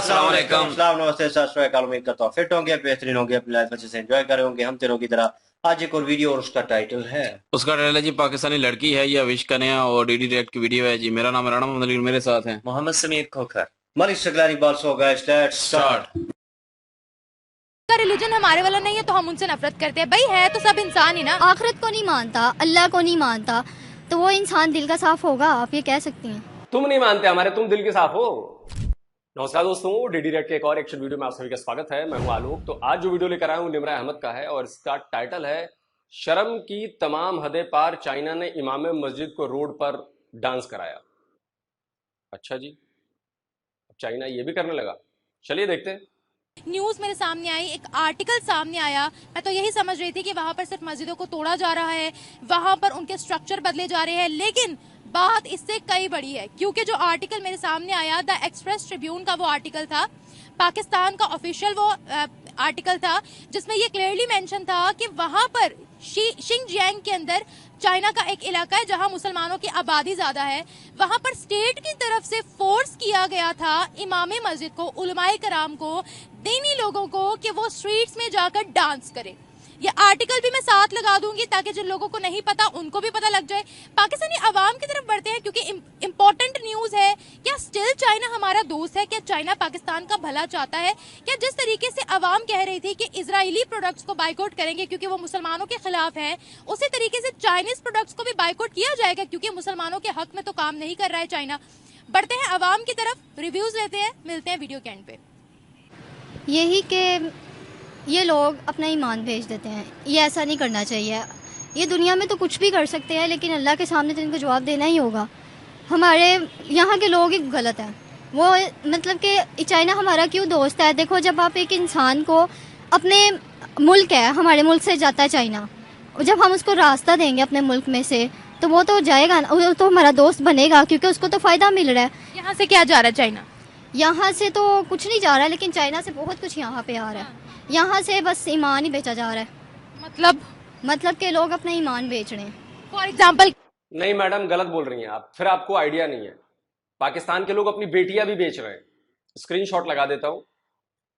अस्सलाम वालेकुम। अस्सलाम नमस्ते सत श्री अकाल। उम्मीद करता हूँ फिट होंगे, बेहतरीन होंगे, अपनी लाइफ अच्छे से एंजॉय कर रहे होंगे हम तीनों की तरह। आज एक और वीडियो और उसका टाइटल है उसका ट्रेलर जी पाकिस्तानी लड़की है या विश कन्या और डीडी डायरेक्ट की वीडियो है जी। मेरा नाम है राणा मोहम्मद अली, मेरे साथ हैं मोहम्मद समीर खोखर। मलिक सकलानी बाल्स हो गए। Let's start. का रिलीजन हमारे वाला नहीं है तो हम उनसे नफरत करते हैं। भाई है तो सब इंसान ही ना। आखिरत को नहीं मानता, अल्लाह को नहीं मानता, तो वो इंसान दिल का साफ होगा? आप ये कह सकती हैं। तुम नहीं मानते हमारे, तुम दिल के साफ हो। नमस्कार दोस्तों, डीडी रेड के एक और एक्शन वीडियो में आप सभी का स्वागत है। मैं हूं आलोक। तो आज जो वीडियो लेकर आया हूं निमरा अहमद का है और इसका टाइटल है शर्म की तमाम हदें पार, चाइना ने इमाम मस्जिद को रोड पर डांस कराया। अच्छा जी, अब चाइना ये भी करने लगा। चलिए देखते हैं। न्यूज मेरे सामने आई, एक आर्टिकल सामने आया। मैं तो यही समझ रही थी कि वहां पर सिर्फ मस्जिदों को तोड़ा जा रहा है, वहां पर उनके स्ट्रक्चर बदले जा रहे हैं, लेकिन बात इससे कई बड़ी है। क्योंकि जो आर्टिकल मेरे सामने आया, द एक्सप्रेस ट्रिब्यून का वो आर्टिकल था, पाकिस्तान का ऑफिशियल वो आर्टिकल था, जिसमें ये क्लियरली मेंशन था कि वहां पर शिंगजियांग के अंदर चाइना का एक इलाका है जहां मुसलमानों की आबादी ज्यादा है, वहां पर स्टेट की तरफ से फोर्स किया गया था इमाम मस्जिद को, उलमाए कराम को, दीनी लोगों को, कि वो स्ट्रीट्स में जाकर डांस करें। ये आर्टिकल भी मैं साथ लगा दूंगी ताकि जिन लोगों को नहीं पता उनको भी पता लग जाए। पाकिस्तानी अवाम की तरफ बढ़ते हैं क्योंकि इंपॉर्टेंट न्यूज है। क्या स्टिल चाइना हमारा दोस्त है? क्या चाइना पाकिस्तान का भला चाहता है? क्या जिस तरीके से अवाम कह रही थी कि इजरायली प्रोडक्ट्स को बाइकआउट करेंगे क्योंकि वो मुसलमानों के खिलाफ है, उसी तरीके से चाइनीज प्रोडक्ट्स को भी बाइकआउट किया जाएगा क्योंकि मुसलमानों के हक में तो काम नहीं कर रहा है चाइना। बढ़ते हैं अवाम की तरफ, रिव्यूज लेते हैं, मिलते हैं वीडियो के एंड पे। यही कि ये लोग अपना ईमान भेज देते हैं, ये ऐसा नहीं करना चाहिए। ये दुनिया में तो कुछ भी कर सकते हैं, लेकिन अल्लाह के सामने तो इनको जवाब देना ही होगा। हमारे यहाँ के लोग ही गलत हैं। वो मतलब कि चाइना हमारा क्यों दोस्त है? देखो, जब आप एक इंसान को अपने मुल्क है, हमारे मुल्क से जाता है चाइना, जब हम उसको रास्ता देंगे अपने मुल्क में से, तो वो तो जाएगा ना, वो तो हमारा दोस्त बनेगा क्योंकि उसको तो फ़ायदा मिल रहा है। यहाँ से क्या जा रहा है चाइना? यहाँ से तो कुछ नहीं जा रहा है, लेकिन चाइना से बहुत कुछ यहाँ पे आ रहा है। यहाँ से बस ईमान ही बेचा जा रहा है। मतलब कि लोग अपना ईमान बेच रहे हैं। For example. नहीं मैडम, गलत बोल रही हैं आप, फिर आपको आइडिया नहीं है। पाकिस्तान के लोग अपनी बेटियां भी बेच रहे हैं। स्क्रीनशॉट लगा देता हूं।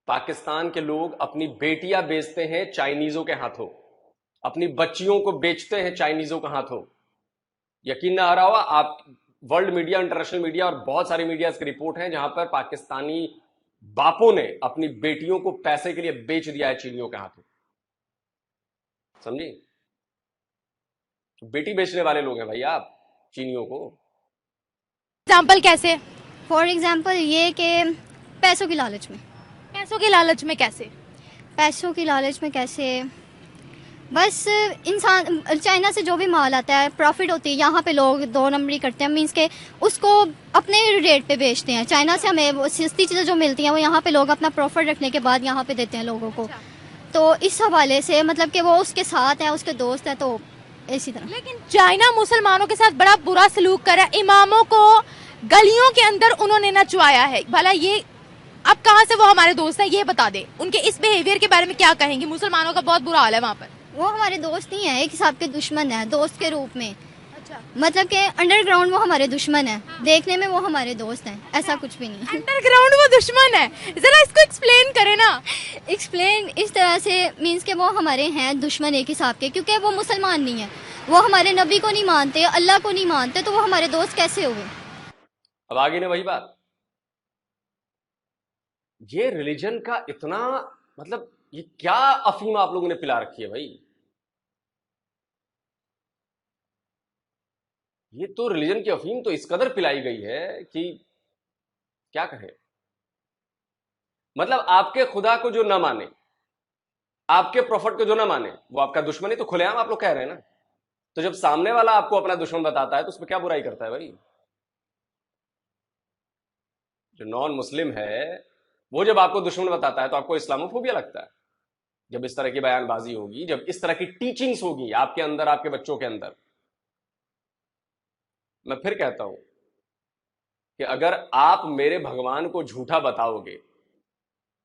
पाकिस्तान के लोग अपनी बेटियां बेचते हैं चाइनीजों के हाथों, अपनी बच्चियों को बेचते हैं चाइनीजों के हाथों। यकीन ना आ रहा होगा आप, वर्ल्ड मीडिया, इंटरनेशनल मीडिया और बहुत सारी मीडिया की रिपोर्ट है जहां पर पाकिस्तानी बापों ने अपनी बेटियों को पैसे के लिए बेच दिया है चीनियों के हाथों। समझी? बेटी बेचने वाले लोग हैं भाई आप, चीनियों को। एग्जाम्पल कैसे? फॉर एग्जाम्पल ये कि पैसों की लालच में। पैसों के लालच में कैसे? पैसों की लालच में कैसे? बस इंसान, चाइना से जो भी माल आता है, प्रॉफिट होती है, यहाँ पे लोग दो नंबरी करते हैं, मीन्स के उसको अपने रेट पे बेचते हैं। चाइना से हमें वो सस्ती चीज़ें जो मिलती हैं वो यहाँ पे लोग अपना प्रॉफिट रखने के बाद यहाँ पे देते हैं लोगों को। तो इस हवाले से मतलब कि वो उसके साथ है, उसके दोस्त है, तो इसी तरह। लेकिन चाइना मुसलमानों के साथ बड़ा बुरा सलूक कर रहा है। इमामों को गलियों के अंदर उन्होंने नचवाया है। भला ये अब कहाँ से वो हमारे दोस्त हैं, ये बता दे। उनके इस बिहेवियर के बारे में क्या कहेंगे? मुसलमानों का बहुत बुरा हाल है वहाँ पर। वो हमारे दोस्त नहीं है, एक हिसाब के दुश्मन है, दोस्त के रूप में। अच्छा। मतलब कि अंडरग्राउंड वो हमारे दुश्मन है, देखने में वो हमारे दोस्त हैं, ऐसा कुछ भी नहीं। अंडरग्राउंड वो दुश्मन है? जरा इसको एक्सप्लेन करे ना। एक्सप्लेन इस तरह से मीन्स के वो हमारे हैं दुश्मन एक हिसाब के, क्योंकि वो मुसलमान नहीं है, वो हमारे नबी को नहीं मानते, अल्लाह को नहीं मानते, तो वो हमारे दोस्त कैसे हुए? अब आगे ना वही बात, ये रिलीजन का इतना मतलब ये क्या अफीम आप लोगों ने पिला रखी है भाई। ये तो रिलीजन की अफीम तो इस कदर पिलाई गई है कि क्या कहें। मतलब आपके खुदा को जो ना माने, आपके प्रॉफिट को जो ना माने, वो आपका दुश्मन ही तो खुलेआम आप लोग कह रहे हैं ना। तो जब सामने वाला आपको अपना दुश्मन बताता है तो उसमें क्या बुराई करता है भाई? जो नॉन मुस्लिम है वो जब आपको दुश्मन बताता है तो आपको इस्लामोफोबिया लगता है। जब इस तरह की बयानबाजी होगी, जब इस तरह की टीचिंग्स होगी आपके अंदर, आपके बच्चों के अंदर, मैं फिर कहता हूं कि अगर आप मेरे भगवान को झूठा बताओगे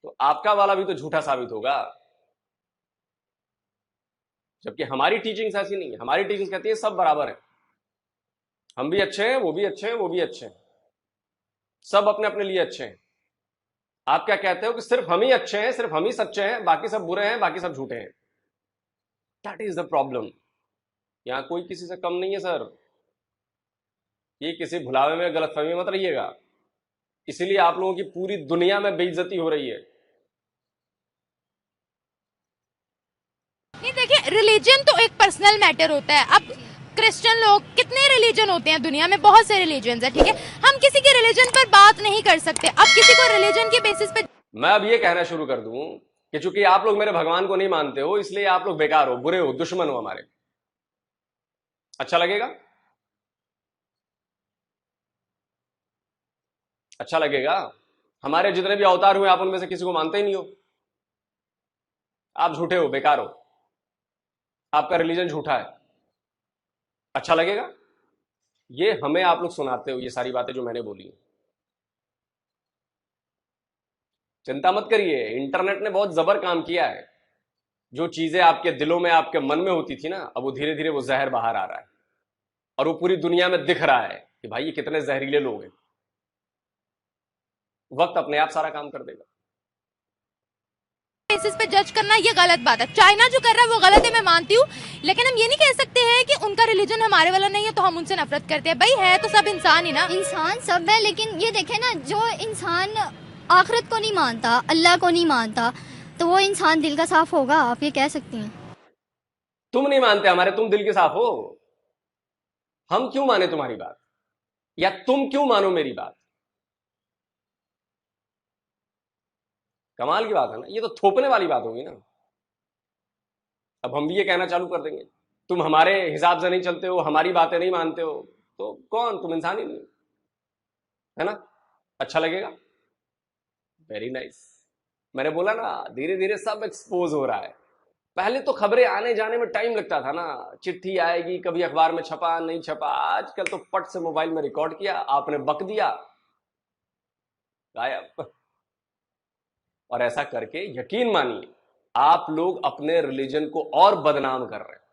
तो आपका वाला भी तो झूठा साबित होगा। जबकि हमारी टीचिंग्स ऐसी नहीं है। हमारी टीचिंग्स कहती है सब बराबर है, हम भी अच्छे हैं, वो भी अच्छे हैं, वो भी अच्छे हैं, सब अपने अपने लिए अच्छे हैं। आप क्या कहते हो कि सिर्फ हम ही अच्छे हैं, सिर्फ हम ही सच्चे हैं, बाकी सब बुरे हैं, बाकी सब झूठे हैं। That is the problem. यहां कोई किसी से कम नहीं है सर। ये किसी भुलावे में गलतफहमी मत रहिएगा। इसीलिए आप लोगों की पूरी दुनिया में बेइज्जती हो रही है। नहीं देखिए, रिलीजन तो एक पर्सनल मैटर होता है। अब क्रिश्चियन लोग, कितने रिलीजन होते हैं दुनिया में, बहुत से रिलीजन है, ठीक है। हम किसी के रिलीजन पर बात नहीं कर सकते। अब किसी को रिलीजन के बेसिस पे मैं अब ये कहना शुरू कर दूं कि चूंकि आप लोग मेरे भगवान को नहीं मानते हो, इसलिए आप लोग बेकार हो, बुरे हो, दुश्मन हो हमारे। अच्छा लगेगा? अच्छा लगेगा? हमारे जितने भी अवतार हुए आप उनमें से किसी को मानते ही नहीं हो। आप झूठे हो, बेकार हो, आपका रिलीजन झूठा है। अच्छा लगेगा? ये हमें आप लोग सुनाते हो ये सारी बातें जो मैंने बोली। चिंता मत करिए, इंटरनेट ने बहुत जबर काम किया है। जो चीजें आपके दिलों में, आपके मन में होती थी ना, अब वो धीरे धीरे वो जहर बाहर आ रहा है और वो पूरी दुनिया में दिख रहा है कि भाई ये कितने जहरीले लोग हैं। वक्त अपने आप सारा काम कर देगा। बेसिस पे जज करना ये गलत बात है। चाइना जो कर रहा है वो गलत है, मैं मानती हूँ, लेकिन हम ये नहीं कह सकते हैं कि उनका रिलीजन हमारे वाला नहीं है तो हम उनसे नफरत करते हैं। भाई है तो सब इंसान ही ना। इंसान सब है, लेकिन ये देखे ना, जो इंसान आखिरत को नहीं मानता, अल्लाह को नहीं मानता, तो वो इंसान दिल का साफ होगा? आप ये कह सकती हैं। तुम नहीं मानते हमारे, तुम दिल के साफ हो। हम क्यों माने तुम्हारी बात, या तुम क्यों मानो मेरी बात? कमाल की बात है ना। ये तो थोपने वाली बात होगी ना। अब हम भी ये कहना चालू कर देंगे तुम हमारे हिसाब से नहीं चलते हो, हमारी बातें नहीं मानते हो, तो कौन? तुम इंसान ही नहीं है ना। अच्छा लगेगा? Very nice. मैंने बोला ना, धीरे धीरे सब एक्सपोज हो रहा है। पहले तो खबरें आने जाने में टाइम लगता था ना, चिट्ठी आएगी, कभी अखबार में छपा, नहीं छपा। आजकल तो पट से मोबाइल में रिकॉर्ड किया, आपने बक दिया, गायब। और ऐसा करके यकीन मानिए आप लोग अपने रिलीजन को और बदनाम कर रहे हैं।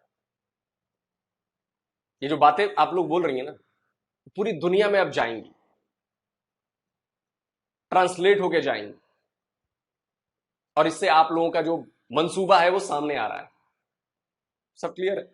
ये जो बातें आप लोग बोल रही हैं ना, पूरी दुनिया में अब जाएंगी, ट्रांसलेट होके जाएंगी, और इससे आप लोगों का जो मंसूबा है वो सामने आ रहा है। सब क्लियर है?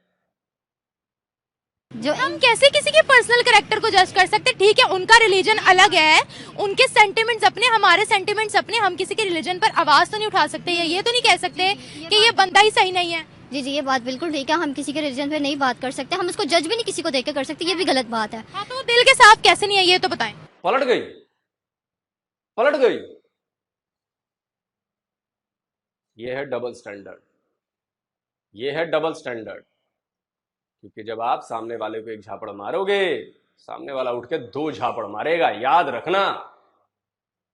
जो हम कैसे किसी के पर्सनल कैरेक्टर को जज कर सकते? ठीक है, उनका रिलीजन अलग है, उनके सेंटिमेंट्स अपने, हमारे सेंटिमेंट्स अपने। हम किसी के रिलीजन पर आवाज तो नहीं उठा सकते, या ये तो नहीं कह सकते कि ये बंदा ही सही नहीं है। जी जी, ये बात बिल्कुल ठीक है। हम किसी के रिलीजन पे नहीं बात कर सकते, हम उसको जज भी नहीं किसी को देख के कर सकते, ये भी गलत बात है। हाँ, तो दिल के साफ कैसे नहीं है ये तो बताएं। पलट गई, पलट गई। ये है डबल स्टैंडर्ड, ये है डबल स्टैंडर्ड। क्योंकि जब आप सामने वाले को एक झापड़ मारोगे, सामने वाला उठ के 2 झापड़ मारेगा। याद रखना,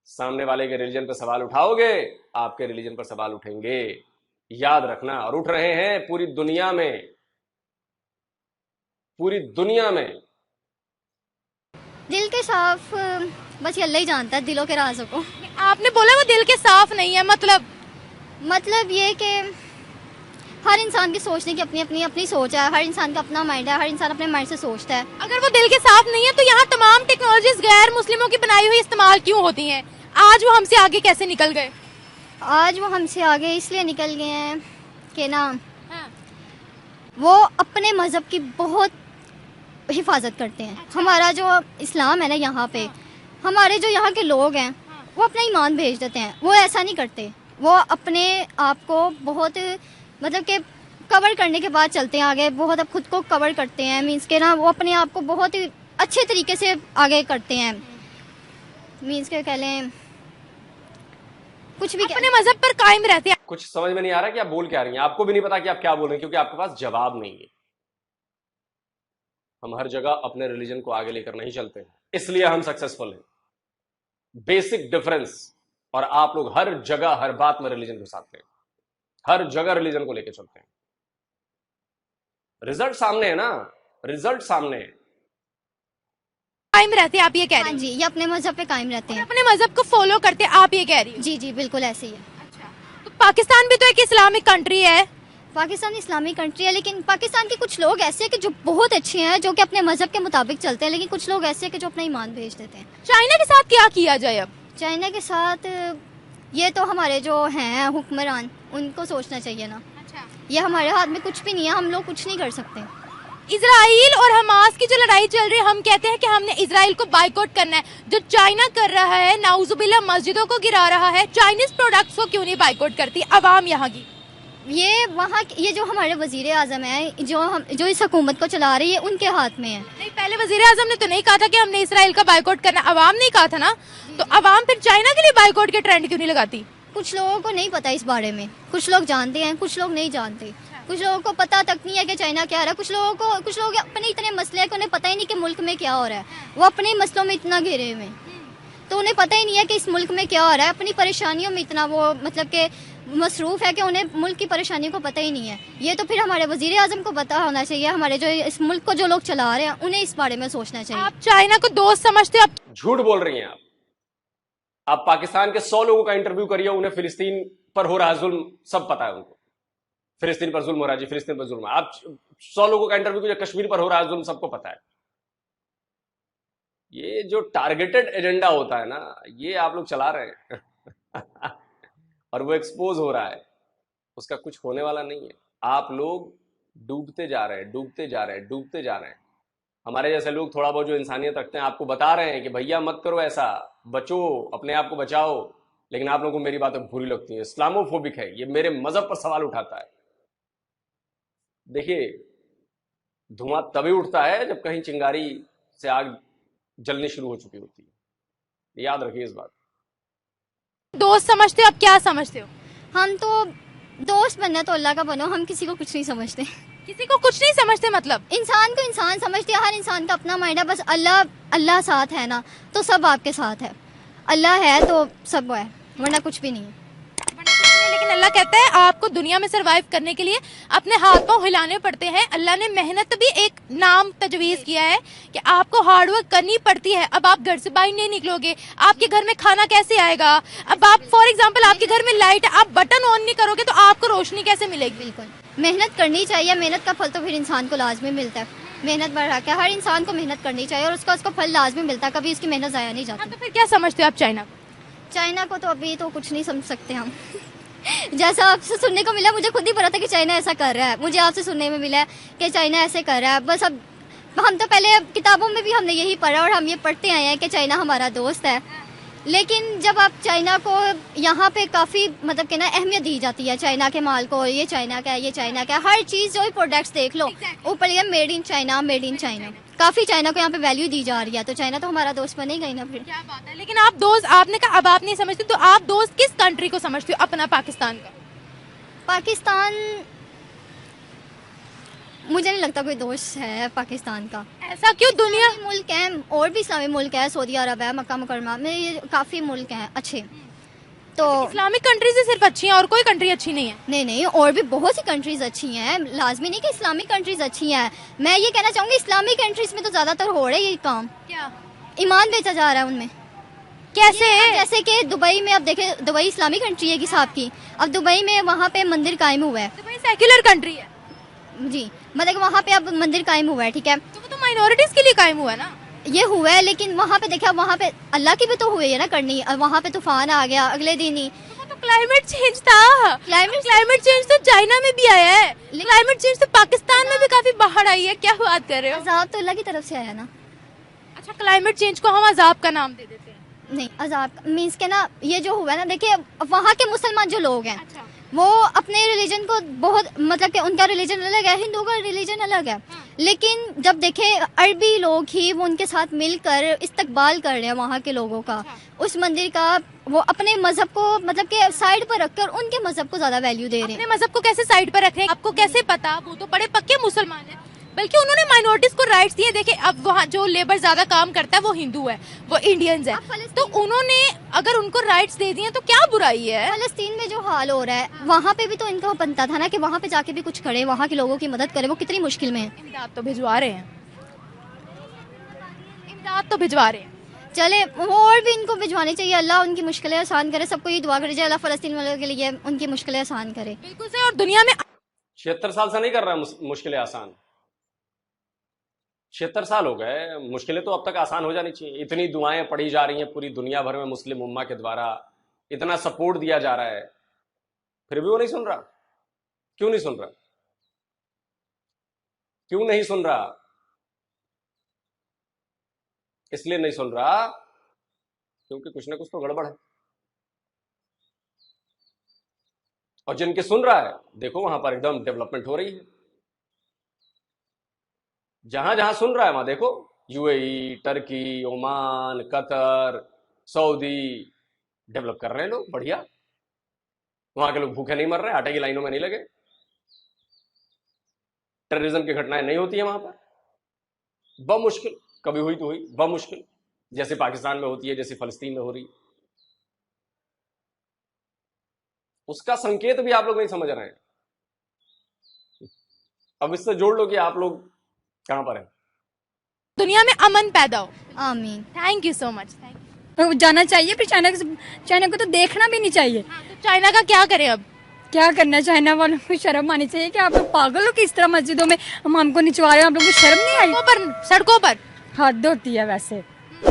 सामने वाले के रिलीजन पर सवाल उठाओगे, आपके रिलीजन पर सवाल उठेंगे। याद रखना। और उठ रहे हैं पूरी दुनिया में, पूरी दुनिया में। दिल के साफ बस ये अल्लाह ही जानता है दिलों के राजों को। आपने बोला वो दिल के साफ नहीं है, मतलब ये कि हर इंसान की सोचने की अपनी अपनी सोच है, हर इंसान का अपना माइंड है, हर इंसान अपने माइंड से सोचता है। अगर वो दिल के साफ नहीं है तो यहाँ तमाम टेक्नोलॉजीज गैर मुस्लिमों की बनाई हुई इस्तेमाल क्यों होती हैं? आज वो हमसे आगे कैसे निकल गए? आज वो हमसे आगे इसलिए निकल गए हैं कि ना, हाँ। वो अपने मजहब की बहुत हिफाजत करते हैं। हमारा जो इस्लाम है ना, यहाँ पे हमारे जो यहाँ के लोग हैं वो अपना ईमान भेज देते हैं। वो ऐसा नहीं करते, वो अपने आप को बहुत मतलब कि कवर करने के बाद चलते हैं आगे, बहुत अब खुद को कवर करते हैं। मीन्स के ना, वो अपने आप को बहुत अच्छे तरीके से आगे करते हैं। मीन्स के कह लें कुछ भी, अपने मजहब पर कायम रहते हैं। कुछ समझ में नहीं आ रहा कि आप बोल क्या रही हैं। आपको भी नहीं पता कि आप क्या बोल रहे हैं, क्योंकि आपके पास जवाब नहीं है। हम हर जगह अपने रिलीजन को आगे लेकर नहीं चलते, इसलिए हम सक्सेसफुल हैं। Basic difference. और आप लोग हर जगह हर बात में रिलीजन घुसाते हैं, हर जगह रिलीजन को लेकर चलते हैं। रिजल्ट सामने है ना, रिजल्ट सामने है। कायम रहते हैं, आप ये कह रहे हाँ हैं? जी, ये अपने मजहब पे कायम रहते हैं। अपने मजहब को फॉलो करते हैं, आप ये कह रही हैं? जी जी, बिल्कुल ऐसे ही है। अच्छा, तो पाकिस्तान भी तो एक इस्लामिक कंट्री है। पाकिस्तान इस्लामिक कंट्री है, लेकिन पाकिस्तान के कुछ लोग ऐसे हैं कि जो बहुत अच्छे हैं, जो कि अपने मजहब के मुताबिक चलते हैं, लेकिन कुछ लोग ऐसे हैं कि जो अपना ईमान भेज देते हैं। चाइना के साथ क्या किया जाए अब? चाइना के साथ ये तो हमारे जो हैं हुक्मरान, उनको सोचना चाहिए ना। अच्छा, ये हमारे हाथ में कुछ भी नहीं है, हम लोग कुछ नहीं कर सकते। इजराइल और हमास की जो लड़ाई चल रही है, हम कहते हैं कि हमने इजराइल को बाइकआउट करना है। जो चाइना कर रहा है, नाउजुबिल्ला मस्जिदों को गिरा रहा है, चाइनीज प्रोडक्ट्स को क्यों नहीं बाइकआउट करती अवाम यहाँ की? ये जो हमारे वजीर आजम है, जो इस हुकूमत को चला रही है, उनके हाथ में है। नहीं, पहले वजीर आजम ने तो नहीं कहा था कि हमने इसराइल का बाइकआउट करना, अवाम ने कहा था ना। तो अवाम फिर चाइना के लिए बाइकआउट के ट्रेंड क्यों नहीं लगाती? कुछ लोगों को नहीं पता इस बारे में, कुछ लोग जानते हैं, कुछ लोग नहीं जानते। कुछ लोगों को पता तक नहीं है कि चाइना क्या हो रहा है। कुछ लोग अपने इतने मसले हैं कि उन्हें पता ही नहीं कि मुल्क में क्या हो रहा है। वो अपने ही मसलों में इतना घिरे हुए हैं, तो उन्हें पता ही नहीं है कि इस मुल्क में क्या हो रहा है। अपनी परेशानियों में इतना वो मतलब कि मसरूफ है कि उन्हें मुल्क की परेशानियों को पता ही नहीं है। ये तो फिर हमारे वजीर आजम को पता होना चाहिए। हमारे जो इस मुल्क को जो लोग चला रहे हैं, उन्हें इस बारे में सोचना चाहिए। आप चाइना को दोस्त समझते हो? झूठ बोल रही हैं आप पाकिस्तान के 100 लोगों का इंटरव्यू करिए, उन्हें फिलिस्तीन पर हो रहा जुल्म सब पता है उनको। फिलिस्तीन पर जुल्म हो रहा है जी, फिलिस्तीन पर जुल्म है। आप 100 लोगों का इंटरव्यू कीजिए, कश्मीर पर हो रहा है जुल्म सबको पता है। ये जो टारगेटेड एजेंडा होता है ना, ये आप लोग चला रहे हैं और वो एक्सपोज हो रहा है, उसका कुछ होने वाला नहीं है। आप लोग डूबते जा रहे हैं, डूबते जा रहे हैं, डूबते जा रहे हैं। हमारे जैसे लोग थोड़ा बहुत जो इंसानियत रखते हैं आपको बता रहे हैं कि भैया मत करो ऐसा, बचो, अपने आप को बचाओ, लेकिन आप लोगों को मेरी बातें बुरी लगती हैं, इस्लामोफोबिक है, ये मेरे मजहब पर सवाल उठाता है। देखिए, धुआं तभी उठता है जब कहीं चिंगारी से आग जलनी शुरू हो चुकी होती है, याद रखिए इस बात। दोस्त समझते हो? आप क्या समझते हो? हम तो दोस्त बनना तो अल्लाह का बनो, हम किसी को कुछ नहीं समझते। किसी को कुछ नहीं समझते मतलब? इंसान को इंसान समझते हैं, हर इंसान का अपना माइंड है। बस अल्लाह साथ है ना, तो सब आपके साथ है। अल्लाह है तो सब है, वरना कुछ भी नहीं है। लेकिन अल्लाह कहता है आपको दुनिया में सरवाइव करने के लिए अपने हाथ पांव हिलाने पड़ते हैं। अल्लाह ने मेहनत भी एक नाम तजवीज किया है कि आपको हार्डवर्क करनी पड़ती है। अब आप घर से बाहर नहीं निकलोगे, आपके घर में खाना कैसे आएगा? अब आप फॉर एग्जांपल आपके घर में लाइट, आप बटन ऑन नहीं करोगे तो आपको रोशनी कैसे मिलेगी? बिल्कुल मेहनत करनी चाहिए, मेहनत का फल तो फिर इंसान को लाजमी मिलता है। मेहनत बढ़ा के हर इंसान को मेहनत करनी चाहिए और उसका फल लाजमी मिलता है, कभी उसकी मेहनत जाया नहीं जाती। तो फिर क्या समझते हो आप चाइना को? चाइना को तो अभी तो कुछ नहीं समझ सकते हम जैसा आपसे सुनने को मिला, मुझे खुद ही पता था कि चाइना ऐसा कर रहा है। मुझे आपसे सुनने में मिला कि चाइना ऐसे कर रहा है। बस अब हम तो पहले किताबों में भी हमने यही पढ़ा और हम ये पढ़ते आए हैं कि चाइना हमारा दोस्त है। लेकिन जब आप चाइना को यहाँ पे काफ़ी मतलब कि ना अहमियत दी जाती है चाइना के माल को, ये चाइना का है, ये चाइना का है, हर चीज़ जो भी प्रोडक्ट्स देख लो ऊपर ये made in China, made in China. काफ़ी चाइना को यहाँ पे वैल्यू दी जा रही है, तो चाइना तो हमारा दोस्त बनेगा ही ना फिर। क्या बात है। लेकिन आप दोस्त, आपने कहा अब आप नहीं समझते, तो आप दोस्त किस कंट्री को समझते हो? अपना पाकिस्तान का? पाकिस्तान मुझे नहीं लगता कोई दोस्त है पाकिस्तान का। ऐसा क्यों? दुनिया मुल्क हैं और भी इस्लामी मुल्क है, सऊदी अरब है, मक्का मुकरमा में, ये काफ़ी मुल्क हैं अच्छे। तो इस्लामिक कंट्रीज ही सिर्फ अच्छी हैं और कोई कंट्री अच्छी नहीं है? नहीं, और भी बहुत सी कंट्रीज अच्छी हैं, लाजमी नहीं कि इस्लामिक कंट्रीज अच्छी हैं। मैं ये कहना चाहूँगी इस्लामिक कंट्रीज में तो ज़्यादातर हो रहा है ये काम। क्या? ईमान बेचा जा रहा है उनमें। कैसे? जैसे कि दुबई में, अब देखें दुबई इस्लामिक कंट्री है साहब की, अब दुबई में वहाँ पे मंदिर कायम हुआ है। दुबई सेक्युलर कंट्री है जी, मतलब वहाँ पे अब मंदिर कायम हुआ है, ठीक है। तो वो तो माइनॉरिटीज के लिए कायम हुआ है ना। ये हुआ है, लेकिन वहाँ पे देखा, वहाँ पे अल्लाह की भी तो हुई है ना करनी। वहाँ पे तूफान आ गया अगले दिन ही। तो क्लाइमेट चेंज था। क्लाइमेट चेंज तो चाइना में भी आया है, क्लाइमेट चेंज तो पाकिस्तान में भी काफी बाहर आई है। क्या बात कर रहे हो? अजाब तो अल्लाह की तरफ से आया ना। अच्छा, क्लाइमेट चेंज को हम अजाब का नाम दे देते हैं? नहीं, अजाब मीन्स के ना, ये जो हुआ है ना, देखिए वहाँ के मुसलमान जो लोग हैं, अच्छा। वो अपने रिलीजन को बहुत मतलब कि उनका रिलीजन अलग है, हिंदू का रिलीजन अलग है। लेकिन जब देखे अरबी लोग ही वो उनके साथ मिलकर इस्तकबाल कर रहे हैं वहाँ के लोगों का, उस मंदिर का, वो अपने मजहब को मतलब कि साइड पर रखकर उनके मजहब को ज्यादा वैल्यू दे रहे हैं। अपने मजहब को कैसे साइड पर रख रहे हैं? आपको कैसे पता? वो तो बड़े पक्के मुसलमान हैं, बल्कि उन्होंने माइनॉरिटीज को राइट्स दिए। देखिए, अब वहाँ जो लेबर ज्यादा काम करता है वो हिंदू है, वो इंडियंस है, तो उन्होंने अगर उनको राइट्स दे दिए तो क्या बुराई है? फलस्तीन में जो हाल हो रहा है, वहाँ पे भी तो इनको बनता था ना कि वहाँ पे जाके भी कुछ करे, वहाँ के लोगों की मदद करे। वो कितनी मुश्किल में है। इमदाद तो भिजवा रहे हैं, इमदाद तो भिजवा रहे हैं। चले, और भी इनको भिजवानी चाहिए। अल्लाह उनकी मुश्किलें आसान करे। सबको ये दुआ करे जाए, अल्लाह फलस्तीन वालों के लिए उनकी मुश्किलें आसान करे। बिल्कुल से। और दुनिया में 76 साल से नहीं कर रहा मुश्किलें आसान। 76 साल हो गए, मुश्किलें तो अब तक आसान हो जानी चाहिए। इतनी दुआएं पढ़ी जा रही हैं पूरी दुनिया भर में मुस्लिम उम्मा के द्वारा, इतना सपोर्ट दिया जा रहा है, फिर भी वो नहीं सुन रहा। क्यों नहीं सुन रहा? क्यों नहीं सुन रहा? इसलिए नहीं सुन रहा क्योंकि कुछ ना कुछ तो गड़बड़ है। और जिनके सुन रहा है, देखो वहां पर एकदम डेवलपमेंट हो रही है। जहां जहां सुन रहा है वहां देखो, UAE, Turkey, Oman, Qatar, Saudi, develop कर रहे हैं लोग, बढ़िया। वहां के लोग भूखे नहीं मर रहे, आटे की लाइनों में नहीं लगे, टेररिज्म की घटनाएं नहीं होती है वहां पर। बमुश्किल, कभी हुई तो हुई, बमुश्किल, जैसे पाकिस्तान में होती है, जैसे फलस्तीन में हो रही। उसका संकेत भी आप लोग नहीं समझ रहे हैं। अब इससे जोड़ लो कि आप लोग कहां पर हैं। दुनिया में अमन पैदा हो। आमीन। Thank you so much. तो जाना चाहिए, फिर चाइना को तो देखना भी नहीं चाहिए। तो चाइना का क्या करें अब? क्या करना, चाइना वालों को शर्म आनी चाहिए कि आप लोग पागल हो, किस तरह मस्जिदों में हमको निचवा रहे हो, आप लोगों को शर्म नहीं आई? सड़कों पर हद होती है वैसे।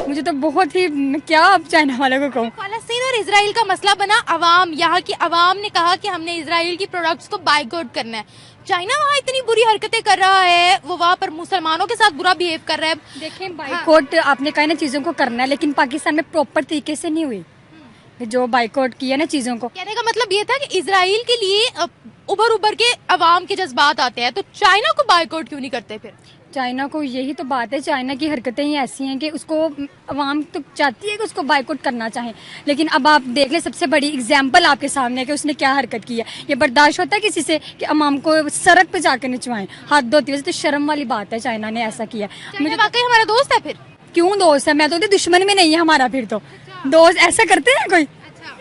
मुझे तो बहुत ही, क्या अब चाइना वालों को कहूँ। फलस्तीन और इजराइल का मसला बना, अवाम, यहाँ की अवाम ने कहा कि हमने इजराइल की प्रोडक्ट्स को बाइकआउट करना है। चाइना वहाँ इतनी बुरी हरकतें कर रहा है, वो वहाँ पर मुसलमानों के साथ बुरा बिहेव कर रहा है। देखें, बाइकआउट आपने कहा ना चीजों को करना है, लेकिन पाकिस्तान में प्रॉपर तरीके से नहीं हुई जो बाइकआउट किया ना चीजों को। कहने का मतलब ये था कि इजराइल के लिए उभर उभर के अवाम के जज्बात आते हैं, तो चाइना को बाइकआउट क्यों नहीं करते फिर? चाइना को यही तो बात है, चाइना की हरकतें ही ऐसी हैं कि उसको अवाम तो चाहती है कि उसको बाइकआउट करना चाहे, लेकिन अब आप देख ले, सबसे बड़ी एग्जाम्पल आपके सामने है कि उसने क्या हरकत की है। ये बर्दाश्त होता है किसी से कि अवाम को सड़क पे जाकर नचवाएं? हद होती है, तो शर्म वाली बात है, चाइना ने ऐसा किया। मुझे वाकई हमारा दोस्त है फिर? क्यों दोस्त है? मैं तो दुश्मन में नहीं है हमारा, फिर तो दोस्त ऐसा करते हैं कोई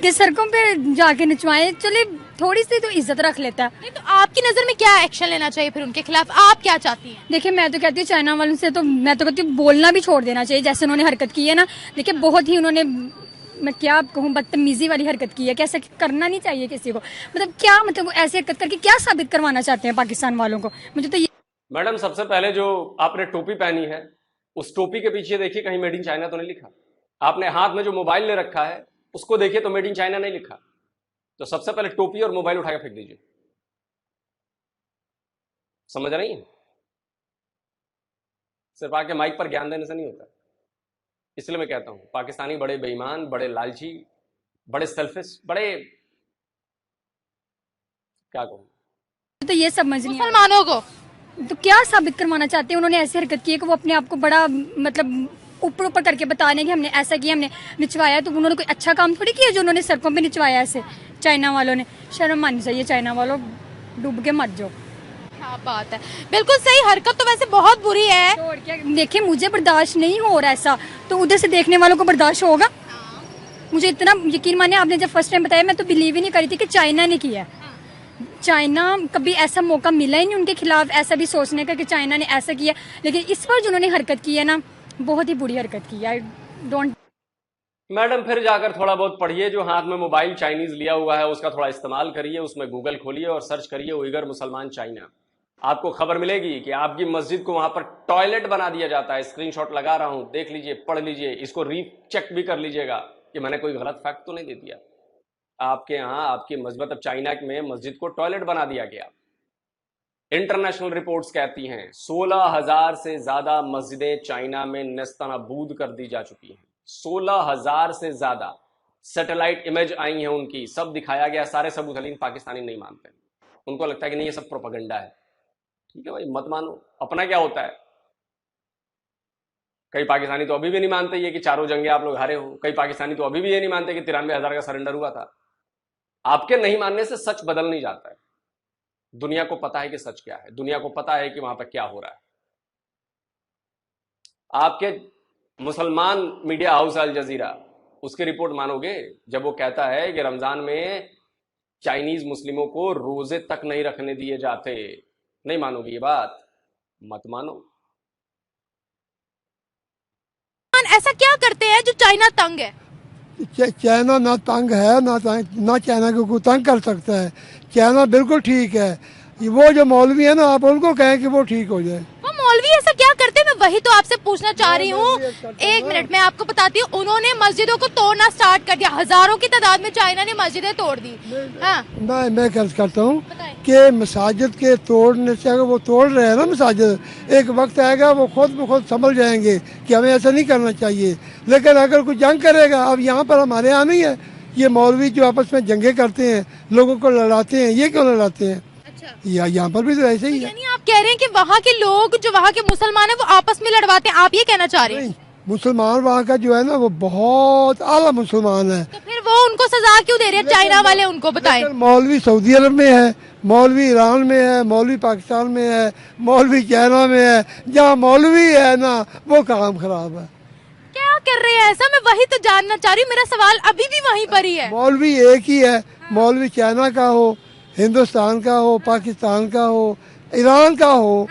कि सड़कों पे जाके नचवाएं? चले, थोड़ी सी तो इज्जत रख लेता है। नहीं, तो आपकी नजर में क्या एक्शन लेना चाहिए फिर उनके खिलाफ? आप क्या चाहती हैं? देखिए, मैं तो कहती हूँ चाइना वालों से तो मैं तो कहती हूँ बोलना भी छोड़ देना चाहिए, जैसे उन्होंने हरकत की है ना। देखिए, बहुत ही उन्होंने, मैं क्या कहूँ, बदतमीजी वाली हरकत की है कि ऐसा करना नहीं चाहिए किसी को। मतलब क्या, मतलब ऐसे हरकत करके क्या साबित करवाना चाहते हैं पाकिस्तान वालों को? मुझे तो ये। मैडम, सबसे पहले जो आपने टोपी पहनी है, उस टोपी के पीछे देखिए कहीं मेड इन चाइना तो नहीं लिखा। आपने हाथ में जो मोबाइल ले रखा है उसको देखिए तो मेड इन चाइना नहीं लिखा। तो सबसे पहले टोपी और मोबाइल उठा के फेंक दीजिए। समझ रही है? सिर्फ आके माइक पर ज्ञान देने से नहीं होता। इसलिए मैं कहता हूं, पाकिस्तानी बड़े बेईमान, बड़े लालची, बड़े सेल्फिश, बड़े, क्या कहूं, तो ये समझ नहीं मुसलमानों को तो क्या साबित करवाना चाहते हैं? उन्होंने ऐसी हरकत की है कि वो अपने आप को बड़ा, मतलब ऊपर ऊपर करके बताने कि हमने ऐसा किया, हमने निचवाया। तो उन्होंने कोई अच्छा काम थोड़ी किया जो उन्होंने सड़कों पे निचवाया ऐसे। चाइना वालों ने, शर्म आनी चाहिए। चाइना वालों, डूब के मत जाओ। क्या बात है, बिल्कुल सही। हरकत तो वैसे बहुत बुरी है। देखिए, मुझे बर्दाश्त नहीं हो रहा ऐसा, तो उधर से देखने वालों को बर्दाश्त होगा? मुझे इतना यकीन माने, आपने जब फर्स्ट टाइम बताया मैं तो बिलीव ही नहीं करी थी कि चाइना ने किया। चाइना, कभी ऐसा मौका मिला ही नहीं उनके खिलाफ ऐसा भी सोचने का कि चाइना ने ऐसा किया। लेकिन इस पर जो उन्होंने हरकत की है ना, बहुत ही बुरी हरकत की है। डोंट। मैडम, फिर जाकर थोड़ा बहुत पढ़िए। जो हाथ में मोबाइल चाइनीज लिया हुआ है उसका थोड़ा इस्तेमाल करिए, उसमें गूगल खोलिए और सर्च करिए उइगर मुसलमान चाइना। आपको खबर मिलेगी कि आपकी मस्जिद को वहां पर टॉयलेट बना दिया जाता है। स्क्रीनशॉट लगा रहा हूं, देख लीजिए, पढ़ लीजिए, इसको रीचेक भी कर लीजिएगा कि मैंने कोई गलत फैक्ट तो नहीं दे दिया। आपके यहाँ, आपकी मस्जिद, अब चाइना में मस्जिद को टॉयलेट बना दिया गया। इंटरनेशनल रिपोर्ट्स कहती हैं 16,000 से ज्यादा मस्जिदें चाइना में नेस्तनाबूद कर दी जा चुकी हैं। 16,000 से ज्यादा सैटेलाइट इमेज आई हैं उनकी, सब दिखाया गया, सारे सबूत है। लेकिन पाकिस्तानी नहीं मानते, उनको लगता है कि नहीं ये सब प्रोपेगेंडा है। ठीक है भाई, मत मानो, अपना क्या होता है। कई पाकिस्तानी तो अभी भी नहीं मानते ये कि चारों जंगे आप लोग हारे हो। कई पाकिस्तानी तो अभी भी ये नहीं मानते कि 93,000 का सरेंडर हुआ था। आपके नहीं मानने से सच बदल नहीं जाता है। दुनिया को पता है कि सच क्या है, दुनिया को पता है कि वहां पर क्या हो रहा है। आपके मुसलमान मीडिया हाउस अल जजीरा, उसकी रिपोर्ट मानोगे जब वो कहता है कि रमजान में चाइनीज मुस्लिमों को रोजे तक नहीं रखने दिए जाते? नहीं मानोगे ये बात? मत मानो। ऐसा क्या करते हैं जो चाइना तंग है? चाइना ना तंग है, ना चाइना को कोई तंग कर सकता है। चाइना बिल्कुल ठीक है। वो जो मौलवी है ना, आप उनको कहें कि वो ठीक हो जाए। वो मौलवी ऐसा क्या करते हैं? मैं वही तो आपसे पूछना चाह रही हूँ। एक मिनट मैं आपको बताती हूँ, उन्होंने मस्जिदों को तोड़ना स्टार्ट कर दिया, हजारों की तादाद में चाइना ने मस्जिदें तोड़ दी। हाँ मैं कर्ज करता हूँ कि मसाजिद के तोड़ने से, अगर वो तोड़ रहे हैं ना मसाजिद, एक वक्त आएगा वो खुद ब खुद समझ जाएंगे कि हमें ऐसा नहीं करना चाहिए। लेकिन अगर कोई जंग करेगा, अब यहाँ पर हमारे यहाँ नहीं है, ये मौलवी जो आपस में जंगे करते हैं, लोगों को लड़ाते हैं, ये क्यों लड़ाते हैं? यहाँ पर भी तो ऐसे ही है। यानी आप कह रहे हैं कि वहाँ के लोग, जो वहाँ के मुसलमान है, वो आपस में लड़वाते हैं, आप ये कहना चाह रहे हैं? मुसलमान वहाँ का जो है ना वो बहुत आला मुसलमान है। तो फिर वो उनको सजा क्यों दे रहे हैं चाइना वाले, उनको बताएं। मौलवी सऊदी अरब में है, मौलवी ईरान में है, मौलवी पाकिस्तान में है, मौलवी चाइना में है। जहाँ मौलवी है ना वो काम खराब है। क्या कर रहे हैं ऐसा? मैं वही तो जानना चाह रही हूँ, मेरा सवाल अभी भी वहीं पर ही है। मौलवी एक ही है, मौलवी चाइना का हो, हिंदुस्तान का हो, पाकिस्तान का हो, ईरान का हो,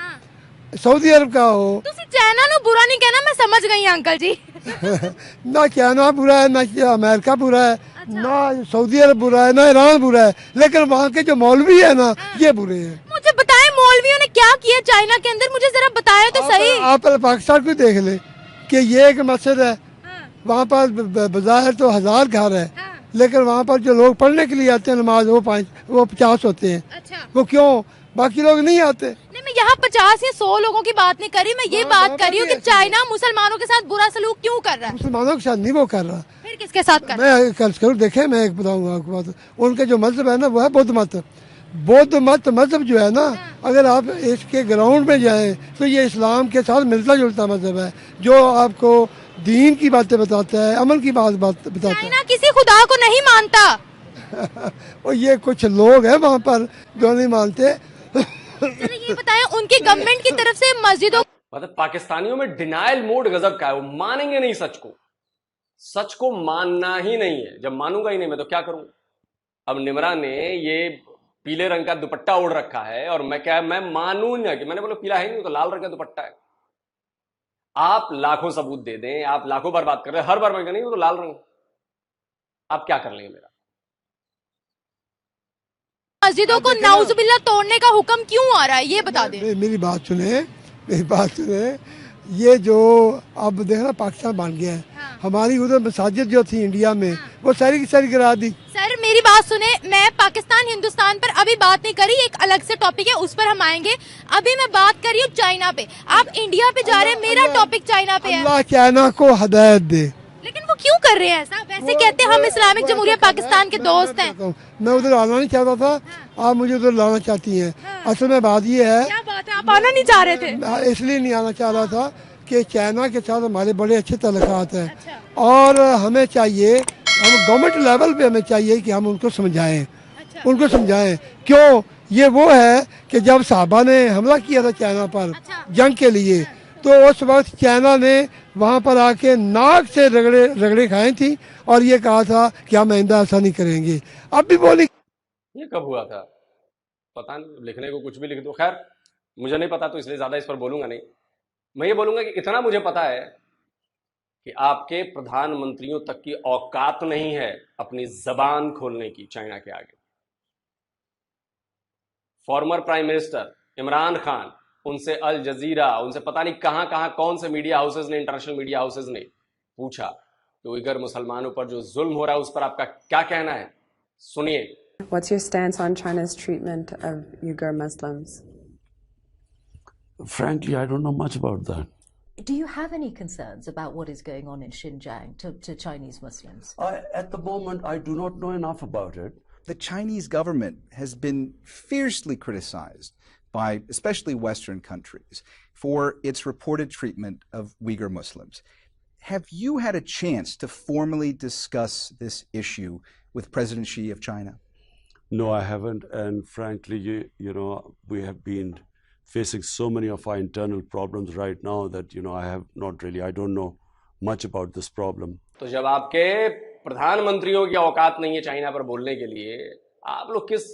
सऊदी अरब का हो। तुसी चाइना नु बुरा नहीं कहना, मैं समझ गई अंकल जी। ना चाइना बुरा है, ना अमेरिका बुरा है, ना सऊदी अरब बुरा है, ना ईरान बुरा है, लेकिन वहाँ के जो मौलवी है ना ये बुरे हैं। मुझे बताएं मौलवियों ने क्या किया चाइना के अंदर, मुझे जरा बताएं तो सही। आप पाकिस्तान को देख ले कि ये एक मस्जिद है, वहाँ पर बाजार तो 1000 घर है, लेकिन वहाँ पर जो लोग पढ़ने के लिए आते हैं नमाज, वो 50 होते हैं। अच्छा। वो क्यों? बाकी लोग नहीं आते। नहीं, मैं यहाँ 50 या 100 लोगों की बात नहीं कर रही, मैं ये बात कर रही हूँ कि चाइना मुसलमानों के साथ बुरा सलूक क्यों कर रहा है? मुसलमानों के साथ नहीं वो कर रहा, फिर किसके साथ कर रहा है? मैं कर्ज करूँ, देखे मैं एक बताऊंगा आपको बात। उनके जो मजहब है ना वो है बौद्ध मत। बौद्ध मत मजहब जो है ना, अगर आप इसके ग्राउंड में जाएं तो ये इस्लाम के साथ मिलता जुलता मजहब है, जो आपको दीन की बातें बताता है, अमल की बात बताता है। चाइना किसी खुदा को नहीं मानता। और ये कुछ लोग हैं वहाँ पर जो नहीं मानते। चलो ये बताएं, उनकी गवर्नमेंट की तरफ से मस्जिदों, मतलब पाकिस्तानियों में डिनायल मोड गजब का है, वो मानेंगे नहीं सच को। सच को मानना ही नहीं है। जब मानूंगा ही नहीं मैं तो क्या करूं? अब निमरा ने ये पीले रंग का दुपट्टा ओढ़ रखा है और मैं मानू ना कि मैंने बोला पीला है नहीं तो लाल रंग का दुपट्टा है। आप लाखों सबूत दे दें, आप लाखों बार बात कर रहे हैं, हर बार मैं नहीं वो तो लाल रंग, आप क्या कर लेंगे मेरा? मस्जिदों को नाउजुबिल्लाह तोड़ने का हुक्म क्यों आ रहा है, ये बता दें। मेरी बात सुने। ये जो अब देखना पाकिस्तान बन गया है, हमारी उधर मसाजिद जो थी इंडिया में वो सारी की सारी गिरा दी। सर मेरी बात सुने, मैं पाकिस्तान हिंदुस्तान पर अभी बात नहीं करी, एक अलग से टॉपिक है उस पर हम आएंगे। अभी मैं बात कर रही हूँ चाइना पे, आप इंडिया पे जा रहे हैं, मेरा टॉपिक चाइना पे है। अल्लाह चाइना को हिदायत दे। लेकिन वो क्यों कर रहे हैं ऐसा? वैसे कहते हैं हम इस्लामिक जमहूरिया पाकिस्तान के दोस्त हैं। मैं उधर आना नहीं चाहता था, आप मुझे उधर लाना चाहती हैं। असल में बात ये है, क्या बात है, आप आना नहीं चाह रहे थे? इसलिए नहीं आना चाह रहा था कि चाइना के साथ हमारे बड़े अच्छे ताल्लुकात हैं और हमें चाहिए, हम गवर्नमेंट लेवल पे हमें चाहिए कि हम उनको समझाएं। उनको समझाएं क्यों? ये वो है कि जब साहबा ने हमला किया था चाइना पर जंग के लिए, तो उस वक्त चाइना ने वहाँ पर आके नाक से रगड़े खाए थी और ये कहा था कि हम आइंदा ऐसा नहीं करेंगे। अब भी बोली। ये कब हुआ था पता नहीं, लिखने को कुछ भी लिख दो। खैर मुझे नहीं पता तो इसलिए ज्यादा इस पर बोलूंगा नहीं। मैं ये बोलूंगा कि इतना मुझे पता है कि आपके प्रधानमंत्रियों तक की औकात नहीं है अपनी जबान खोलने की चाइना के आगे। Former prime minister Imran Khan, उनसे अल जजीरा, उनसे पता नहीं कहां कौन से मीडिया हाउसेज ने, इंटरनेशनल मीडिया हाउसेज ने पूछा कि उइगर मुसलमानों पर जो जुल्म हो रहा है उस पर आपका क्या कहना है। सुनिए। What's your stance on China's treatment of Uyghur Muslims? Frankly, I don't know much about that. Do you have any concerns about what is going on in Xinjiang to Chinese Muslims? At the moment, I do not know enough about it. The Chinese government has been fiercely criticized by especially Western countries for its reported treatment of Uyghur Muslims. Have you had a chance to formally discuss this issue with President Xi of China? No, I haven't. And frankly, you know, we have been facing so many of our internal problems right now that, you know, I don't know much about this problem. तो जब आपके प्रधानमंत्रियों की औकात नहीं है China पर बोलने के लिए, आप लोग किस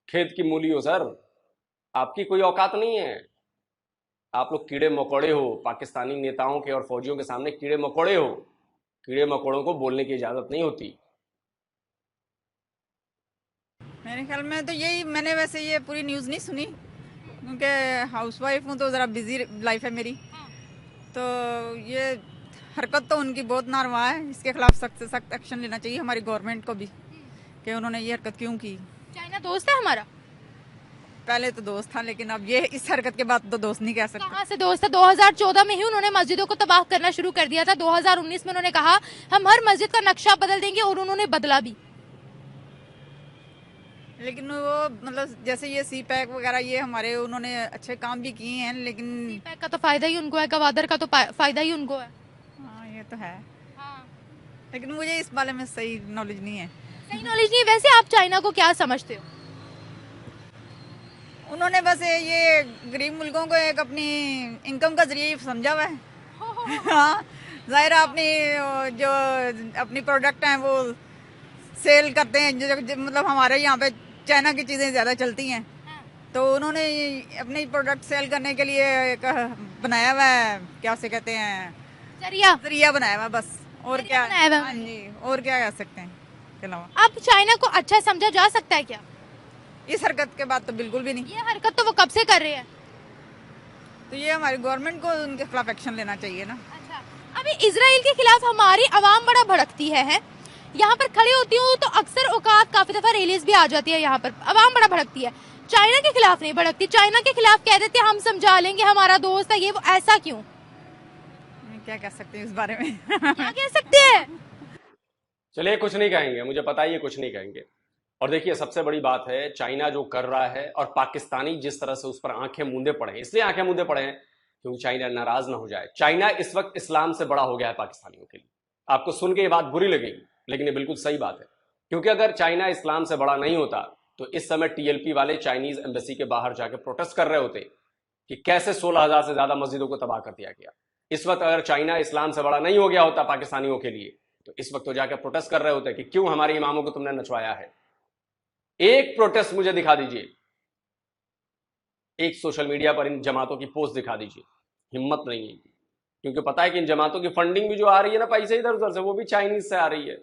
खेत की मूली हो सर? आपकी कोई औकात नहीं है। आप लोग कीड़े मकोड़े हो, पाकिस्तानी नेताओं के और फौजियों के सामने कीड़े मकोड़े हो। कीड़े मकोड़ों को बोलने की इजाजत नहीं होती। मेरे ख्याल में तो यही, मैंने वैसे ये पूरी न्यूज़ नहीं सुनी, क्योंकि हाउसवाइफ हूँ तो ज़रा बिजी लाइफ है मेरी। तो ये हरकत तो उनकी बहुत नारवा है, इसके खिलाफ सख्त से सख्त एक्शन लेना चाहिए हमारी गवर्नमेंट को भी कि उन्होंने ये हरकत क्यों की। चाइना दोस्त है हमारा? पहले तो दोस्त था, लेकिन अब ये इस हरकत के बाद तो दोस्त नहीं कह सकते। कहाँ से दोस्त है? 2014 में ही उन्होंने मस्जिदों को तबाह करना शुरू कर दिया था। 2019 में उन्होंने कहा हम हर मस्जिद का नक्शा बदल देंगे, और उन्होंने बदला भी। लेकिन वो मतलब जैसे ये सी पैक वगैरह ये हमारे उन्होंने अच्छे काम भी किए हैं, लेकिन सी पैक का तो फायदा ही उनको है, गवादर का तो फायदा ही उनको है। हाँ ये तो है। हाँ। लेकिन मुझे इस बारे में सही नॉलेज नहीं है। सही नॉलेज नहीं है। वैसे आप चाइना को क्या समझते हो? उन्होंने बस ये गरीब मुल्कों को एक अपनी इनकम का जरिए समझा हुआ है। हाँ, जाहिर अपनी जो अपनी प्रोडक्ट हैं वो सेल करते हैं, जो मतलब हमारे यहाँ पे चाइना की चीज़ें ज़्यादा चलती हैं। तो उन्होंने अपनी प्रोडक्ट सेल करने के लिए एक बनाया हुआ है, क्या से कहते हैं, जरिया बनाया हुआ बस। और क्या? हाँ जी, और क्या कह सकते हैं के अलावा। अब चाइना को अच्छा समझा जा सकता है क्या? इस हरकत के बाद तो बिल्कुल भी नहीं। ये हरकत तो वो कब से कर रहे हैं। तो ये हमारी गवर्नमेंट को उनके खिलाफ एक्शन लेना चाहिए ना। अच्छा, अभी इजराइल के खिलाफ हमारी आवाम बड़ा भड़कती है। यहाँ पर खड़े होती हूँ तो अक्सर औकात काफी दफा रैलीज भी आ जाती है, यहाँ पर आवाम बड़ा भड़कती है। चाइना के खिलाफ नहीं भड़कती। चाइना के खिलाफ कह देते हम समझा लेंगे, हमारा दोस्त है ये वो। ऐसा क्यों? क्या कह सकते हैं इस बारे में? क्या कह सकते हैं? चलिए कुछ नहीं कहेंगे, मुझे पता है ये कुछ नहीं कहेंगे। और देखिए सबसे बड़ी बात है चाइना जो कर रहा है और पाकिस्तानी जिस तरह से उस पर आंखें मूंदे पड़े हैं, इसलिए आंखें मूंदे पड़े हैं क्योंकि चाइना नाराज ना हो जाए। चाइना इस वक्त इस्लाम से बड़ा हो गया है पाकिस्तानियों के लिए। आपको सुन के ये बात बुरी लगेगी, लेकिन ये बिल्कुल सही बात है। क्योंकि अगर चाइना इस्लाम से बड़ा नहीं होता तो इस समय टीएलपी वाले चाइनीज एम्बेसी के बाहर जाकर प्रोटेस्ट कर रहे होते कि कैसे 16,000 से ज्यादा मस्जिदों को तबाह कर दिया गया। इस वक्त अगर चाइना इस्लाम से बड़ा नहीं हो गया होता पाकिस्तानियों के लिए तो इस वक्त तो जाकर प्रोटेस्ट कर रहे होते कि क्यों हमारे इमामों को तुमने नचवाया है। एक प्रोटेस्ट मुझे दिखा दीजिए, एक सोशल मीडिया पर इन जमातों की पोस्ट दिखा दीजिए। हिम्मत नहीं है, क्योंकि पता है कि इन जमातों की फंडिंग भी जो आ रही है ना पैसे इधर उधर से, वो भी चाइनीज से आ रही है।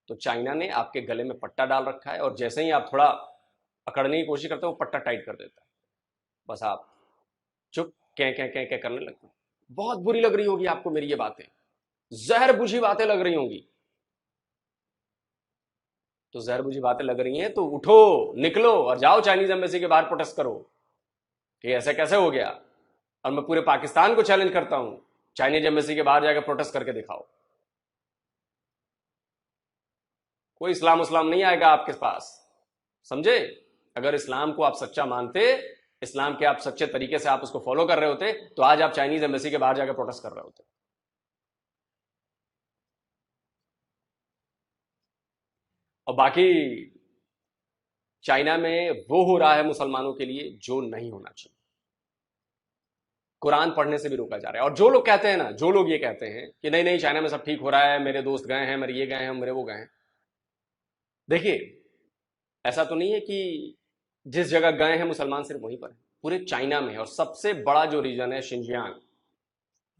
तो चाइना ने आपके गले में पट्टा डाल रखा है और जैसे ही आप थोड़ा अकड़ने की कोशिश करते हो वो पट्टा टाइट कर देता है। बस आप चुप कै करने लगते हो। बहुत बुरी लग रही होगी आपको मेरी ये बातें, जहर बुझी बातें लग रही होंगी। तो जहर बुझी बातें लग रही हैं तो उठो, निकलो और जाओ चाइनीज एम्बेसी के बाहर प्रोटेस्ट करो कि ऐसे कैसे हो गया। और मैं पूरे पाकिस्तान को चैलेंज करता हूं, चाइनीज एम्बेसी के बाहर जाकर प्रोटेस्ट करके दिखाओ। कोई इस्लाम नहीं आएगा आपके पास, समझे। अगर इस्लाम को आप सच्चा मानते, इस्लाम के आप सच्चे तरीके से आप उसको फॉलो कर रहे होते तो आज आप चाइनीज एम्बेसी के बाहर जाकर प्रोटेस्ट कर रहे होते। और बाकी चाइना में वो हो रहा है मुसलमानों के लिए जो नहीं होना चाहिए। कुरान पढ़ने से भी रोका जा रहा है। और जो लोग कहते हैं ना, जो लोग ये कहते हैं कि नहीं नहीं चाइना में सब ठीक हो रहा है, मेरे दोस्त गए हैं, मेरे ये गए हैं, मेरे वो गए हैं, देखिए ऐसा तो नहीं है कि जिस जगह गए हैं मुसलमान सिर्फ वहीं पर है, पूरे चाइना में है। और सबसे बड़ा जो रीजन है शिनजियांग,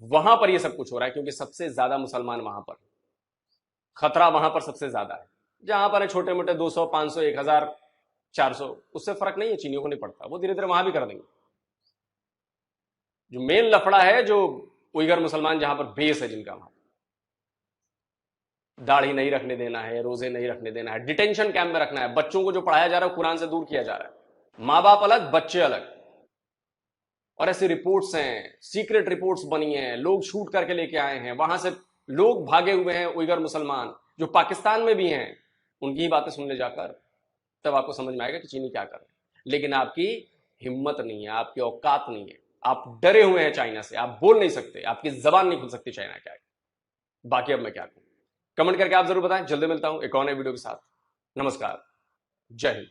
वहां पर ये सब कुछ हो रहा है क्योंकि सबसे ज्यादा मुसलमान वहां पर, खतरा वहां पर सबसे ज्यादा है। जहां पर है छोटे मोटे 200, 500, 1000, 400, उससे फर्क नहीं है, चीनियों को नहीं पड़ता, वो धीरे धीरे वहां भी कर देंगे। जो मेन लफड़ा है जो उइगर मुसलमान जहां पर बेस है जिनका, वहां दाढ़ी नहीं रखने देना है, रोजे नहीं रखने देना है, डिटेंशन कैंप में रखना है, बच्चों को जो पढ़ाया जा रहा है कुरान से दूर किया जा रहा है, माँ बाप अलग बच्चे अलग। और ऐसी रिपोर्ट्स हैं, सीक्रेट रिपोर्ट्स बनी हैं, लोग शूट करके लेके आए हैं, वहां से लोग भागे हुए हैं उइगर मुसलमान जो पाकिस्तान में भी हैं, उनकी ही बातें सुनने जाकर तब आपको समझ में आएगा कि चीनी क्या कर रहे हैं। लेकिन आपकी हिम्मत नहीं है, आपकी औकात नहीं है, आप डरे हुए हैं चाइना से, आप बोल नहीं सकते, आपकी जबान नहीं खुल सकती चाइना क्या है। बाकी अब मैं क्या करूं, कमेंट करके आप जरूर बताएं। जल्दी मिलता हूं एक और नए वीडियो के साथ। नमस्कार, जय हिंद।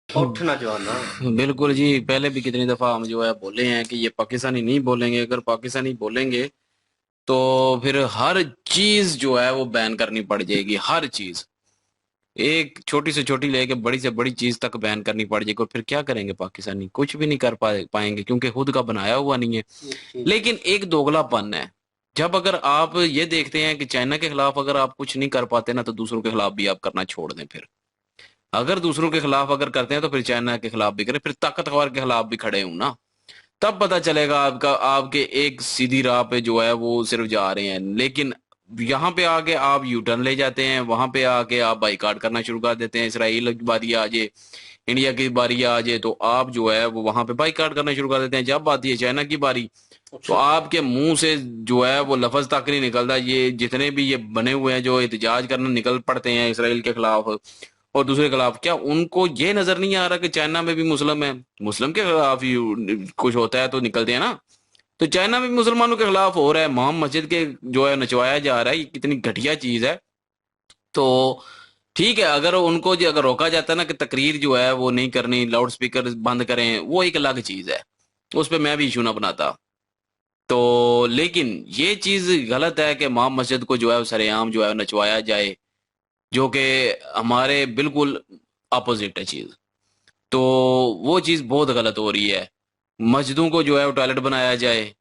उठना जो है ना, बिल्कुल जी, पहले भी कितनी दफा हम जो है बोले हैं कि ये पाकिस्तानी नहीं बोलेंगे। अगर पाकिस्तानी बोलेंगे तो फिर हर चीज जो है वो बैन करनी पड़ जाएगी, हर चीज, एक छोटी से छोटी लेके बड़ी से बड़ी चीज तक बैन करनी पड़ जाएगी। और फिर क्या करेंगे पाकिस्तानी, कुछ भी नहीं कर पाएंगे क्योंकि खुद का बनाया हुआ नहीं है। लेकिन एक दोगलापन है, जब अगर आप ये देखते हैं कि चाइना के खिलाफ अगर आप कुछ नहीं कर पाते ना तो दूसरों के खिलाफ भी आप करना छोड़ दें। फिर अगर दूसरों के खिलाफ अगर करते हैं तो फिर चाइना के खिलाफ भी करें, फिर ताकतवर के खिलाफ भी खड़े हूं ना, तब पता चलेगा आपका, आपके एक सीधी राह पे जो है वो सिर्फ जा रहे हैं। लेकिन यहाँ पे आके आप यू टर्न ले जाते हैं, वहां पे आके आप बाइकाट करना शुरू कर देते हैं। इसराइल की बारी आ जाए, इंडिया की बारी आ जाए, तो आप जो है वो वहां पे बाइकाट करना शुरू कर देते हैं। जब आती है चाइना की बारी तो आपके मुंह से जो है वो लफ्ज तक नहीं निकलता। ये जितने भी ये बने हुए हैं जो एहतजाज करना निकल पड़ते हैं इसराइल के खिलाफ और दूसरे के खिलाफ, क्या उनको ये नजर नहीं आ रहा कि चाइना में भी मुस्लिम है, मुस्लिम के खिलाफ ही कुछ होता है तो निकलते हैं ना। तो चाइना में मुसलमानों के खिलाफ हो रहा है, मोहम्मद मस्जिद के जो है नचवाया जा रहा है, ये कितनी घटिया चीज है। तो ठीक है, अगर उनको जो अगर रोका जाता है ना कि तकरीर जो है वो नहीं करनी, लाउड स्पीकर बंद करें, वो एक अलग चीज है, उस पर मैं भी इशू ना बनाता। तो लेकिन ये चीज गलत है कि मोहम्मद मस्जिद को जो है सरेआम जो है नचवाया जाए, जो कि हमारे बिल्कुल अपोजिट है चीज। तो वो चीज बहुत गलत हो रही है। मस्जिदों को जो है वो टॉयलेट बनाया जाए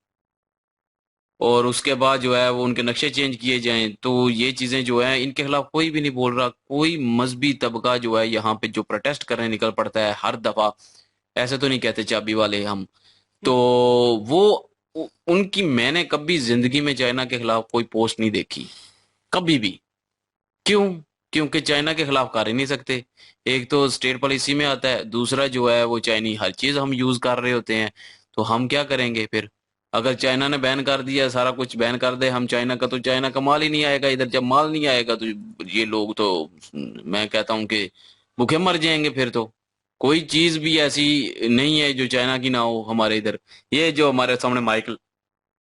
और उसके बाद जो है वो उनके नक्शे चेंज किए जाएं, तो ये चीजें जो है इनके खिलाफ कोई भी नहीं बोल रहा। कोई मजहबी तबका जो है यहाँ पे जो प्रोटेस्ट करने निकल पड़ता है हर दफा, ऐसे तो नहीं कहते चाबी वाले हम, तो वो उनकी मैंने कभी जिंदगी में चाइना के खिलाफ कोई पोस्ट नहीं देखी, कभी भी। क्यों? क्योंकि चाइना के खिलाफ कर ही नहीं सकते। एक तो स्टेट पॉलिसी में आता है, दूसरा जो है वो चाइनी हर चीज हम यूज कर रहे होते हैं, तो हम क्या करेंगे फिर? अगर चाइना ने बैन कर दिया, सारा कुछ बैन कर दे हम चाइना का, तो चाइना का माल ही नहीं आएगा इधर। जब माल नहीं आएगा तो ये लोग तो मैं कहता हूं कि भूखे मर जाएंगे। फिर तो कोई चीज भी ऐसी नहीं है जो चाइना की ना हो हमारे इधर। ये जो हमारे सामने माइक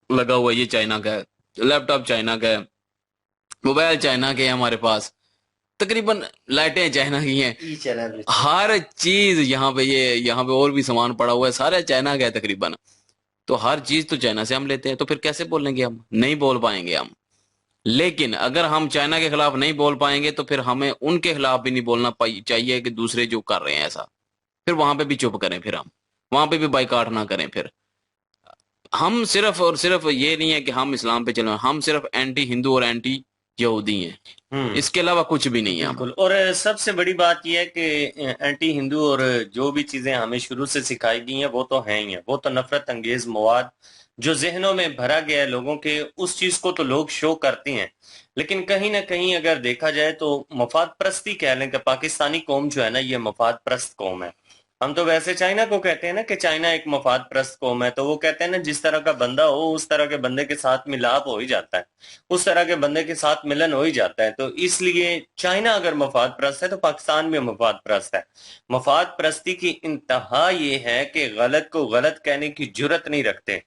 लगा हुआ है ये चाइना का है, लैपटॉप चाइना का है, मोबाइल चाइना के हैं हमारे पास, तकरीबन लाइटें चाइना की हैं, हर चीज यहाँ पे, ये यहाँ पे और भी सामान पड़ा हुआ है, सारा चाइना का है तकरीबन। तो हर चीज तो चाइना से हम लेते हैं, तो फिर कैसे बोलेंगे? हम नहीं बोल पाएंगे हम। लेकिन अगर हम चाइना के खिलाफ नहीं बोल पाएंगे तो फिर हमें उनके खिलाफ भी नहीं बोलना चाहिए कि दूसरे जो कर रहे हैं ऐसा, फिर वहां पे भी चुप करें, फिर हम वहां पे भी बाइकाट ना करें। फिर हम सिर्फ और सिर्फ ये नहीं है कि हम इस्लाम पे चले, हम सिर्फ एंटी हिंदू और एंटी यहूदी हैं, इसके अलावा कुछ भी नहीं है। बिल्कुल। और सबसे बड़ी बात यह है कि एंटी हिंदू और जो भी चीजें हमें शुरू से सिखाई गई हैं वो तो हैं ही है, वो तो नफरत अंगेज मवाद जो जहनों में भरा गया है लोगों के, उस चीज को तो लोग शो करते हैं। लेकिन कहीं ना कहीं अगर देखा जाए तो मफाद प्रस्ती कह लें कि पाकिस्तानी कौम जो है ना ये मफाद प्रस्त कौम है। हम तो वैसे चाइना को कहते हैं ना कि चाइना एक मफाद प्रस्त कौम है, तो वो कहते हैं ना जिस तरह का बंदा हो उस तरह के बंदे के साथ मिलाप हो ही जाता है, उस तरह के बंदे के साथ मिलन हो ही जाता है। तो इसलिए चाइना अगर मफाद प्रस्त है तो पाकिस्तान भी मफाद प्रस्त है। मफाद प्रस्ती की इंतहा ये है कि गलत को गलत कहने की जुर्रत नहीं रखते।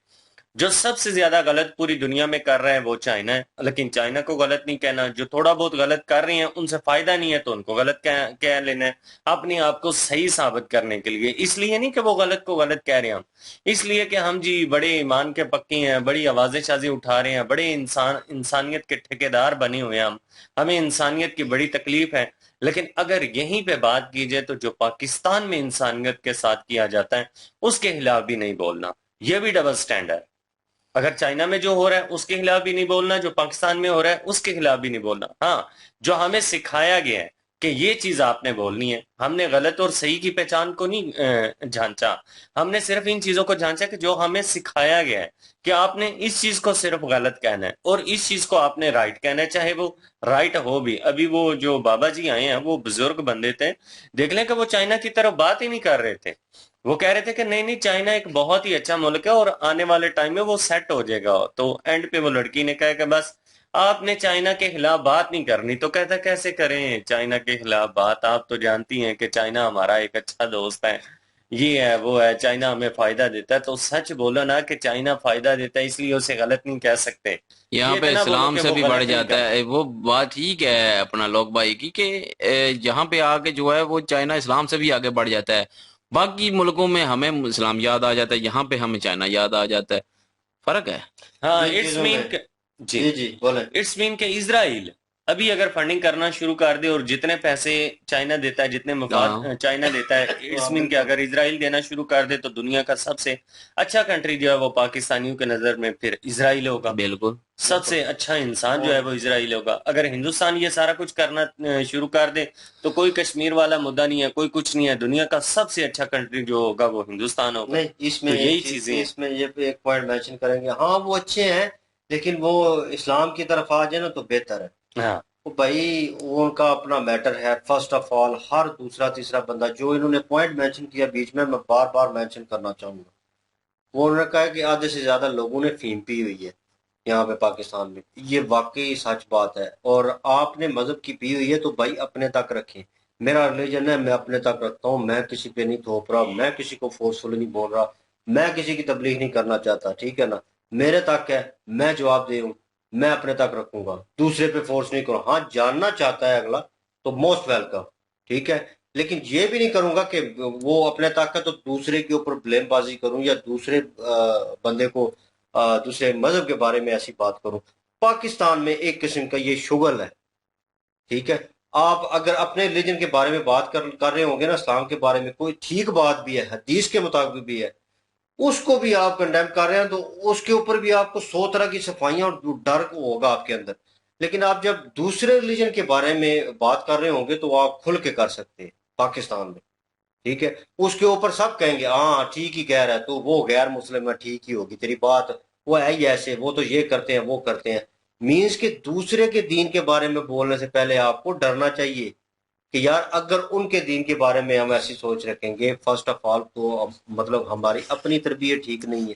जो सबसे ज्यादा गलत पूरी दुनिया में कर रहे हैं वो चाइना है, लेकिन चाइना को गलत नहीं कहना। जो थोड़ा बहुत गलत कर रही हैं उनसे फायदा नहीं है तो उनको गलत कह लेना है अपने आप को सही साबित करने के लिए। इसलिए नहीं कि वो गलत को गलत कह रहे हैं हम, इसलिए कि हम जी बड़े ईमान के पक्के हैं, बड़ी आवाजें शाजी उठा रहे हैं, बड़े इंसानियत के ठेकेदार बने हुए हैं हम, हमें इंसानियत की बड़ी तकलीफ है। लेकिन अगर यहीं पे बात की जाए तो जो पाकिस्तान में इंसानियत के साथ किया जाता है उसके खिलाफ भी नहीं बोलना, यह भी डबल स्टैंड है। अगर चाइना में जो हो रहा है उसके खिलाफ भी नहीं बोलना, जो पाकिस्तान में हो रहा है उसके खिलाफ भी नहीं बोलना। हाँ, जो हमें सिखाया गया है कि ये चीज आपने बोलनी है, हमने गलत और सही की पहचान को नहीं जांचा, हमने सिर्फ इन चीजों को जांचा कि जो हमें सिखाया गया है कि आपने इस चीज को सिर्फ गलत कहना है और इस चीज को आपने राइट कहना है, चाहे वो राइट हो भी। अभी वो जो बाबा जी आए हैं वो बुजुर्ग बंदे थे, देख लें कि वो चाइना की तरफ बात ही नहीं कर रहे थे। वो कह रहे थे कि नहीं नहीं चाइना एक बहुत ही अच्छा मुल्क है और आने वाले टाइम में वो सेट हो जाएगा। तो एंड पे वो लड़की ने कहा कि बस आपने चाइना के खिलाफ बात नहीं करनी। तो कहता कैसे करें चाइना के खिलाफ बात, आप तो जानती हैं कि चाइना हमारा एक अच्छा दोस्त है, ये है वो है, चाइना हमें फायदा देता है। तो सच बोलो ना कि चाइना फायदा देता है इसलिए उसे गलत नहीं कह सकते। यहाँ पे इस्लाम से भी बढ़ जाता है, वो बात ठीक है अपना लोग भाई की कि यहाँ पे आके जो है वो चाइना इस्लाम से भी आगे बढ़ जाता है। बाकी मुल्कों में हमें इस्लाम याद आ जाता है, यहाँ पे हमें चाइना याद आ जाता है, फर्क है। हाँ, इट्स मीन जी जी बोले, इट्स मीन के इजराइल अभी अगर फंडिंग करना शुरू कर दे और जितने पैसे चाइना देता है, जितने मफाद चाइना देता है, इट्स मीन कि अगर इजराइल देना शुरू कर दे तो दुनिया का सबसे अच्छा कंट्री जो है वो पाकिस्तानियों के नजर में फिर इजराइल होगा। बिल्कुल सबसे अच्छा इंसान जो है वो इजराइल होगा। अगर हिंदुस्तान ये सारा कुछ करना शुरू कर दे तो कोई कश्मीर वाला मुद्दा नहीं है, कोई कुछ नहीं है। दुनिया का सबसे अच्छा कंट्री जो होगा वो हिंदुस्तान होगा। नहीं, इसमें तो यही चीजें, इसमें ये एक पॉइंट मेंशन करेंगे, हाँ वो अच्छे हैं लेकिन वो इस्लाम की तरफ आ जाए ना तो बेहतर है। हाँ वो भाई वो उनका अपना मैटर है। फर्स्ट ऑफ ऑल हर दूसरा तीसरा बंदा जो इन्होंने पॉइंट मेंशन किया बीच में, मैं बार बार मेंशन करना चाहूंगा, वो उन्होंने कहा कि आधे से ज्यादा लोगों ने फीम पी हुई है यहाँ पे पाकिस्तान में। ये वाकई सच बात है। और आपने मजहब की पी हुई है तो भाई अपने तक रखें। मेरा रिलीजन है, मैं अपने तक रखता हूँ, मैं किसी पे नहीं थोप रहा, मैं किसी को फोर्सफुल नहीं बोल रहा, मैं किसी की तबलीग नहीं करना चाहता, ठीक है ना। मेरे तक है, मैं जवाब दे हूँ, मैं अपने तक रखूंगा, दूसरे पे फोर्स नहीं करूँ। हाँ जानना चाहता है अगला तो मोस्ट वेलकम, ठीक है, लेकिन ये भी नहीं करूंगा कि वो अपने तक है तो दूसरे के ऊपर ब्लेमबाजी करूं या दूसरे बंदे को दूसरे मजहब के बारे में ऐसी बात करूं। पाकिस्तान में एक किस्म का ये शुगल है, ठीक है। आप अगर अपने रिलीजन के बारे में बात कर रहे होंगे ना, इस्लाम के बारे में कोई ठीक बात भी है, हदीस के मुताबिक भी है, उसको भी आप कंडेम कर रहे हैं तो उसके ऊपर भी आपको 100 तरह की सफाइयां और डर होगा आपके अंदर। लेकिन आप जब दूसरे रिलीजन के बारे में बात कर रहे होंगे तो आप खुल के कर सकते हैं पाकिस्तान में, ठीक है। उसके ऊपर सब कहेंगे हाँ ठीक ही कह रहा है, तो वो गैर मुस्लिम है, ठीक ही होगी तेरी बात, वो है ही ऐसे, वो तो ये करते हैं वो करते हैं। मीन्स के दूसरे के दीन के बारे में बोलने से पहले आपको डरना चाहिए कि यार अगर उनके दीन के बारे में हम ऐसी सोच रखेंगे, फर्स्ट ऑफ ऑल तो मतलब हमारी अपनी तरबियत ठीक नहीं है,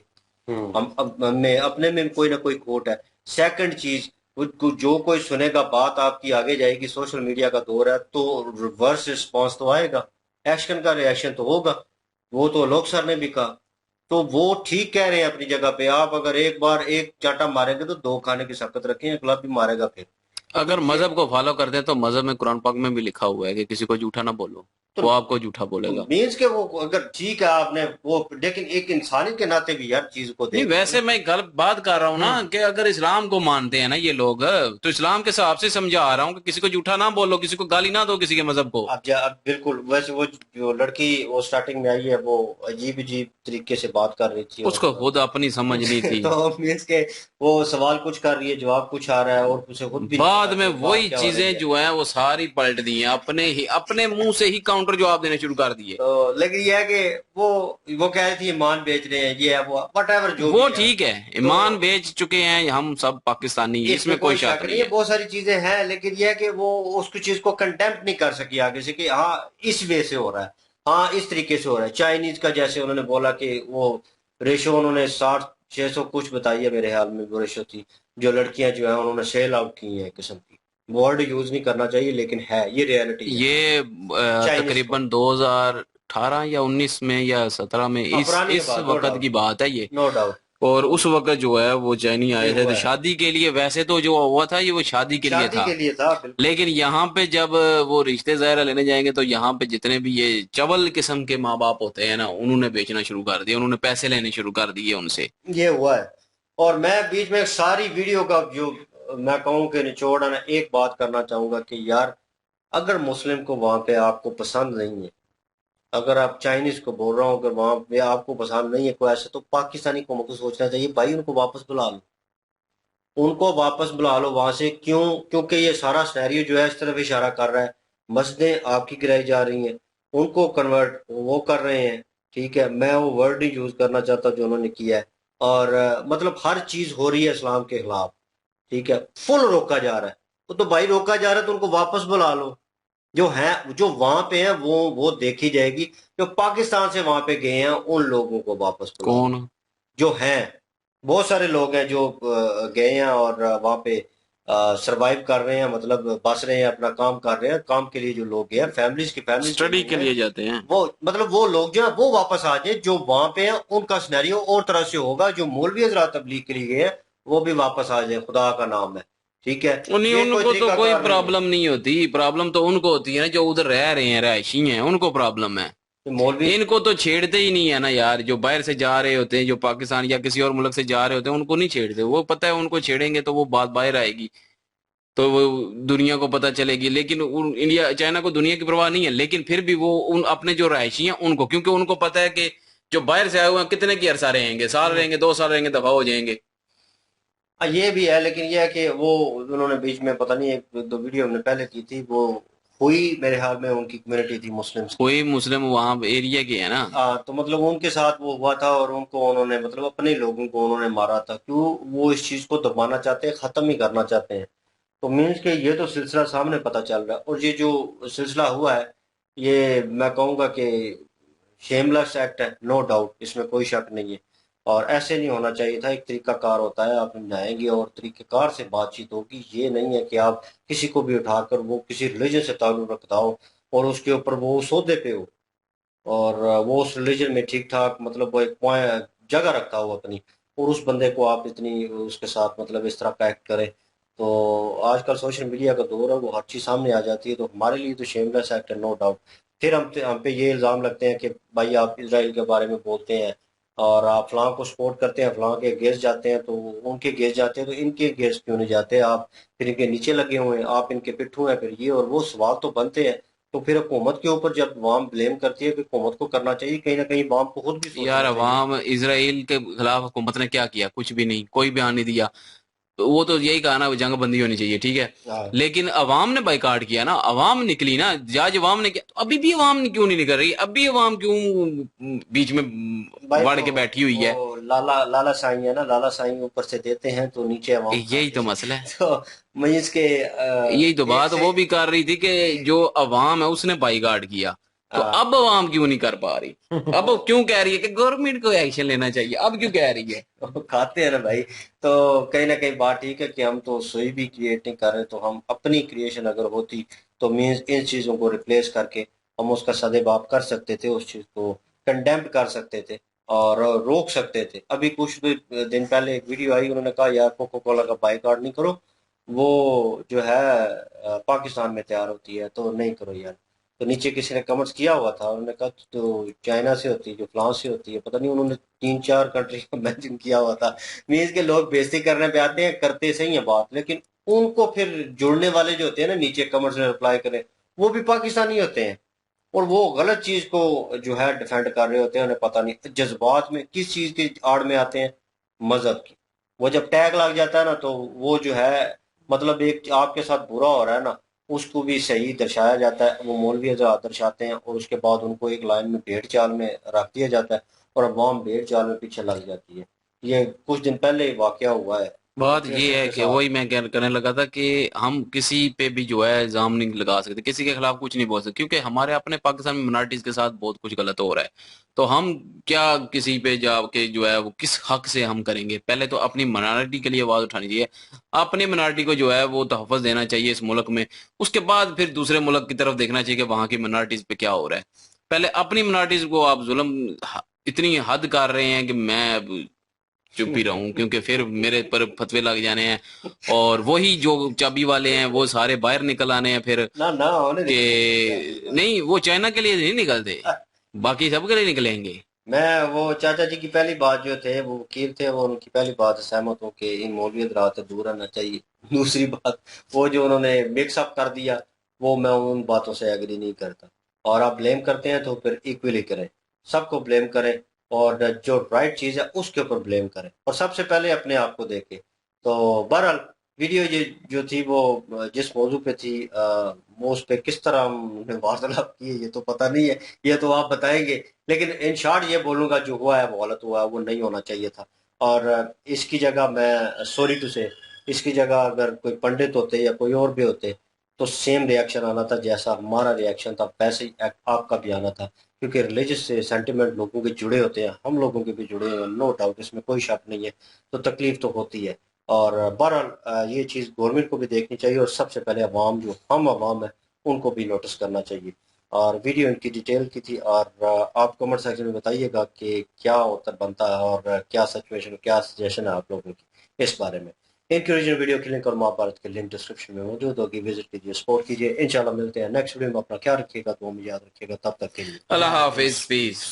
हमें अपने में कोई ना कोई खोट है। सेकंड चीज, जो कोई सुनेगा बात आपकी आगे जाएगी, सोशल मीडिया का दौर है तो रिवर्स रिस्पॉन्स तो आएगा, एक्शन का रिएक्शन तो होगा। वो तो लोग सर ने भी कहा, तो वो ठीक कह रहे हैं अपनी जगह पे। आप अगर एक बार एक चाटा मारेंगे तो दो खाने की शक्कत रखें, अगला भी मारेगा फिर। अगर मजहब को फॉलो करते हैं तो मजहब में कुरान पाक में भी लिखा हुआ है कि किसी को झूठा ना बोलो, तो वो आपको झूठा बोलेगा। मीन्स के वो अगर ठीक है आपने वो, लेकिन एक इंसानी के नाते भी यार चीज को नहीं, वैसे मैं गलत बात कर रहा हूँ ना कि अगर इस्लाम को मानते हैं ना ये लोग, तो इस्लाम के हिसाब से समझा रहा हूँ कि किसी को झूठा ना बोलो, किसी को गाली ना दो, किसी के मजहब को। अब बिल्कुल, वैसे वो जो लड़की वो स्टार्टिंग में आई है वो अजीब अजीब तरीके से बात कर रही थी, उसको खुद अपनी समझ नहीं थी। तो मीन्स के वो सवाल कुछ कर रही है, जवाब कुछ आ रहा है और उसे खुद भी बाद में वही चीजें जो है वो सारी पलट दी हैं, अपने मुंह से ही काउंटर जवाब देने शुरू कर दिए। तो लेकिन ये है कि वो कह रही थी ईमान बेच रहे हैं, ये है वो व्हाटएवर, जो वो ठीक है, ईमान बेच चुके हैं हम सब पाकिस्तानी, इसमें कोई शक नहीं है। बहुत सारी चीजें हैं, लेकिन ये है कि वो उसकी चीज को कंटेम्प्ट नहीं कर सकी आगे से कि हाँ इस वे से हो रहा है, हाँ इस तरीके से हो रहा है। चाइनीज का जैसे उन्होंने बोला कि वो रेशो उन्होंने 60-600 कुछ बताई है मेरे ख्याल में वो रेशो थी, जो लड़कियां जो है उन्होंने सेल आउट की है किस्म की। वर्ड यूज नहीं करना चाहिए लेकिन है ये रियलिटी। ये तकरीबन 2018 या 19 में या 17 में इस वक्त की बात है ये, नो डाउट। और उस वक्त जो है वो चैनी आए थे तो शादी के लिए, वैसे तो जो हुआ था ये वो शादी के लिए था, लेकिन यहाँ पे जब वो रिश्ते ज़ाहिरा लेने जाएंगे तो यहाँ पे जितने भी ये चवल किस्म के माँ बाप होते हैं ना, उन्होंने बेचना शुरू कर दिया, उन्होंने पैसे लेने शुरू कर दिए उनसे, ये हुआ है। और मैं बीच में सारी वीडियो का जो मैं कहूँ कि निचोड़ है, एक बात करना चाहूंगा कि यार अगर मुस्लिम को वहां पे आपको पसंद नहीं है, अगर आप चाइनीज को बोल रहा हूँ अगर वहां पे आपको पसंद नहीं है कोई ऐसा, तो पाकिस्तानी कौम को सोचना चाहिए भाई उनको वापस बुला लो, उनको वापस बुला लो वहां से। क्यों? क्योंकि ये सारा सिनेरियो जो है इस तरफ इशारा कर रहा है, मस्जिदें आपकी गिराई जा रही हैं, उनको कन्वर्ट वो कर रहे हैं, ठीक है। मैं वो वर्ड नहीं यूज करना चाहता जो उन्होंने किया है, और मतलब हर चीज हो रही है इस्लाम के खिलाफ, ठीक है, फुल रोका जा रहा है। तो भाई रोका जा रहा है तो उनको वापस बुला लो, जो है जो वहां पे है वो देखी जाएगी। जो पाकिस्तान से वहां पे गए हैं उन लोगों को वापस बुला, कौन जो हैं, बहुत सारे लोग हैं जो गए हैं और वहां पे सरवाइव कर रहे हैं, मतलब बस रहे हैं, अपना काम कर रहे हैं। काम के लिए जो लोग गए हैं, फैमिली स्टडी के लिए जाते हैं, वो मतलब वो लोग जो है वो वापस आ जाए, जो वहां पे हैं उनका सिनेरियो और तरह से होगा। जो मौलवी हजरात तबलीग के लिए गए हैं वो भी वापस आ जाए, खुदा का नाम है, ठीक है। उनको तो कोई प्रॉब्लम नहीं होती, प्रॉब्लम तो उनको होती है ना जो उधर रह रहे हैं, रहायशी हैं, उनको प्रॉब्लम है। इनको तो छेड़ते ही नहीं है ना यार, जो बाहर से जा रहे होते हैं, जो पाकिस्तान या किसी और मुल्क से जा रहे होते हैं, उनको नहीं छेड़ते। वो पता है उनको छेड़ेंगे तो वो बात बाहर आएगी। तो वो दुनिया को पता चलेगी। लेकिन इंडिया चाइना को दुनिया की परवाह नहीं है, लेकिन फिर भी वो उन अपने जो रहायशी हैं उनको, क्योंकि उनको पता है कि जो बाहर से आए हुए हैं कितने की अरसा रहेंगे, साल रहेंगे, 2 साल रहेंगे, दफा हो जाएंगे। ये भी है, लेकिन ये है कि वो उन्होंने बीच में पता नहीं 1-2 वीडियो हमने पहले की थी, वो हुई मेरे ख्याल में उनकी कम्युनिटी थी मुस्लिम, कोई मुस्लिम वहाँ एरिया के है ना। तो मतलब उनके साथ वो हुआ था और उनको उन्होंने मतलब अपने लोगों को उन्होंने मारा था। क्यों? वो इस चीज को दबाना चाहते हैं, खत्म ही करना चाहते हैं। तो मीन्स के ये तो सिलसिला सामने पता चल रहा है, और ये जो सिलसिला हुआ है ये मैं कहूँगा कि शेमलेस एक्ट है, नो डाउट, इसमें कोई शक नहीं है। और ऐसे नहीं होना चाहिए था। एक तरीकाकार होता है, आप समझाएंगे और तरीकेकार से बातचीत होगी। ये नहीं है कि आप किसी को भी उठाकर वो किसी रिलीजन से ताल्लुक रखता हो और उसके ऊपर वो सौदे पे हो और वो उस रिलीजन में ठीक ठाक मतलब वो एक जगह रखता हो अपनी, और उस बंदे को आप इतनी उसके साथ मतलब इस तरह का एक्ट करें। तो आजकल सोशल मीडिया का दौर है, वो हर चीज सामने आ जाती है। तो हमारे लिए तो शेमलेस एक्ट है, नो डाउट। फिर हम पे ये इल्जाम लगते हैं कि भाई आप इसराइल के बारे में बोलते हैं और आप फलां को सपोर्ट करते हैं, फलां के अगेंस्ट जाते हैं, तो उनके अगेंस्ट जाते हैं तो इनके अगेंस्ट क्यों नहीं जाते आप? फिर इनके नीचे लगे हुए हैं, आप इनके पिट्ठू हैं, फिर ये और वो सवाल तो बनते हैं। तो फिर हुकूमत के ऊपर जब अवाम ब्लेम करती है कि हुकूमत को करना चाहिए, कहीं ना कहीं अवाम को खुद भी सोचना यार चाहिए। अवाम इसराइल के खिलाफ हुकूमत ने क्या किया? कुछ भी नहीं, कोई बयान नहीं दिया। तो वो तो यही कहा ना जंग बंदी होनी चाहिए, ठीक है, हाँ। लेकिन अवाम ने बाइकाट किया ना, अवाम निकली ना, जज अवाम ने किया। तो अभी भी अवाम क्यों नहीं निकल रही? अभी अवाम क्यों बीच में भाई बढ़ के बैठी हुई है? वो लाला साई है ना, लाला साई ऊपर से देते हैं तो नीचे अवाम यही तो मसला है। तो मजीद के यही तो एक बात से वो भी कर रही थी कि जो अवाम है उसने बाइकाट किया, तो अब अवाम क्यों नहीं कर पा रही? अब क्यों कह रही है कि गवर्नमेंट को एक्शन लेना चाहिए? अब क्यों कह रही है? खाते हैं ना भाई। तो कहीं ना कहीं बात ठीक है कि हम तो सोई भी क्रिएट नहीं कर रहे, तो हम अपनी क्रिएशन अगर होती तो मीन्स इन चीजों को रिप्लेस करके हम उसका सदेबाप कर सकते थे, उस चीज को कंडेम कर सकते थे और रोक सकते थे। अभी कुछ दिन पहले एक वीडियो आई, उन्होंने कहा यार कोको कोला का बाइकआउट नहीं करो, वो जो है पाकिस्तान में तैयार होती है, तो नहीं करो यार। तो नीचे किसी ने कमेंट्स किया हुआ था, उन्होंने कहा तो चाइना से होती है, जो फ्रांस से होती है, पता नहीं उन्होंने 3-4 कंट्री को मेंशन किया हुआ था। मीन्स के लोग बेइज्जती करने पे आते हैं, करते सही है बात, लेकिन उनको फिर जुड़ने वाले जो होते हैं ना नीचे कमेंट्स में रिप्लाई करें, वो भी पाकिस्तानी होते हैं और वो गलत चीज को जो है डिफेंड कर रहे होते हैं। उन्हें पता नहीं जज्बात में किस चीज की आड़ में आते हैं, मजहब की। वो जब टैग लग जाता है ना, तो वो जो है मतलब एक आपके साथ बुरा हो रहा है ना, उसको भी सही दर्शाया जाता है। वो मौलवी हज़रात दर्शाते हैं और उसके बाद उनको एक लाइन में भेड़ चाल में रख दिया जाता है और अवाम भेड़ चाल में पीछे लग जाती है। ये कुछ दिन पहले वाकया हुआ है। बात ये है कि वही मैं करने लगा था कि हम किसी पे भी जो है इल्जाम नहीं लगा सकते, किसी के खिलाफ कुछ नहीं बोल सकते, क्योंकि हमारे अपने पाकिस्तान में मिनॉरिटीज के साथ बहुत कुछ गलत हो रहा है। तो हम क्या किसी पे जाके जो है वो किस हक से हम करेंगे? पहले तो अपनी मिनॉरिटी के लिए आवाज उठानी चाहिए, अपनी मिनॉरिटी को जो है वो तहफ़्फ़ुज़ देना चाहिए इस मुल्क में। उसके बाद फिर दूसरे मुल्क की तरफ देखना चाहिए कि वहां की मिनॉरिटीज पे क्या हो रहा है। पहले अपनी मिनॉरिटीज को आप जुल्म इतनी हद कर रहे हैं कि मैं अब चुप ही रहूं, क्योंकि फिर मेरे पर फतवे लग जाने हैं और वही जो चाबी वाले हैं वो सारे बाहर निकल आने हैं फिर ना कि नहीं, वो चाइना के लिए नहीं निकलते, बाकी सब के लिए निकलेंगे। मैं वो चाचा जी की पहली बात जो थे, वो वकील थे, वो उनकी पहली बात से सहमत हूँ कि इन मौलवी हज़रात से दूर रहना चाहिए। दूसरी बात वो जो उन्होंने मिक्सअप कर दिया, वो मैं उन बातों से एग्री नहीं करता। और आप ब्लेम करते हैं तो फिर इक्वली करें, सबको ब्लेम करें और जो राइट चीज़ है उसके ऊपर ब्लेम करें और सबसे पहले अपने आप को देखें। तो बहरहाल वीडियो ये जो थी वो जिस मौजू पे थी वो उस पे किस तरह हमने वार्तालाप की है ये तो पता नहीं है, ये तो आप बताएंगे। लेकिन इन शॉर्ट ये बोलूँगा जो हुआ है वो गलत हुआ है, वो नहीं होना चाहिए था। और इसकी जगह मैं सॉरी टू से, इसकी जगह अगर कोई पंडित होते या कोई और भी होते तो सेम रिएक्शन आना था जैसा हमारा रिएक्शन था, वैसे ही आपका भी आना था। क्योंकि रिलीजियस से सेंटिमेंट लोगों के जुड़े होते हैं, हम लोगों के भी जुड़े हैं, नो डाउट, इसमें कोई शक नहीं है। तो तकलीफ तो होती है और बहरहाल ये चीज़ गवर्नमेंट को भी देखनी चाहिए और सबसे पहले अवाम जो हम अवाम है उनको भी नोटिस करना चाहिए। और वीडियो इनकी डिटेल की थी और आप कमेंट सेक्शन में बताइएगा कि क्या उत्तर बनता है और क्या सिचुएशन, क्या सजेशन है आप लोगों की इस बारे में। इनकी ओरिजिनल वीडियो की लिंक और महाभारत की लिंक डिस्क्रिप्शन में मौजूद होगी, विजिट कीजिए, सपोर्ट कीजिए। इंशाल्लाह मिलते हैं नेक्स्ट वीडियो में। अपना ख्याल रखिएगा, तो मुझे याद रखिएगा। तब तक के लिए अल्लाह हाफिज, पीस।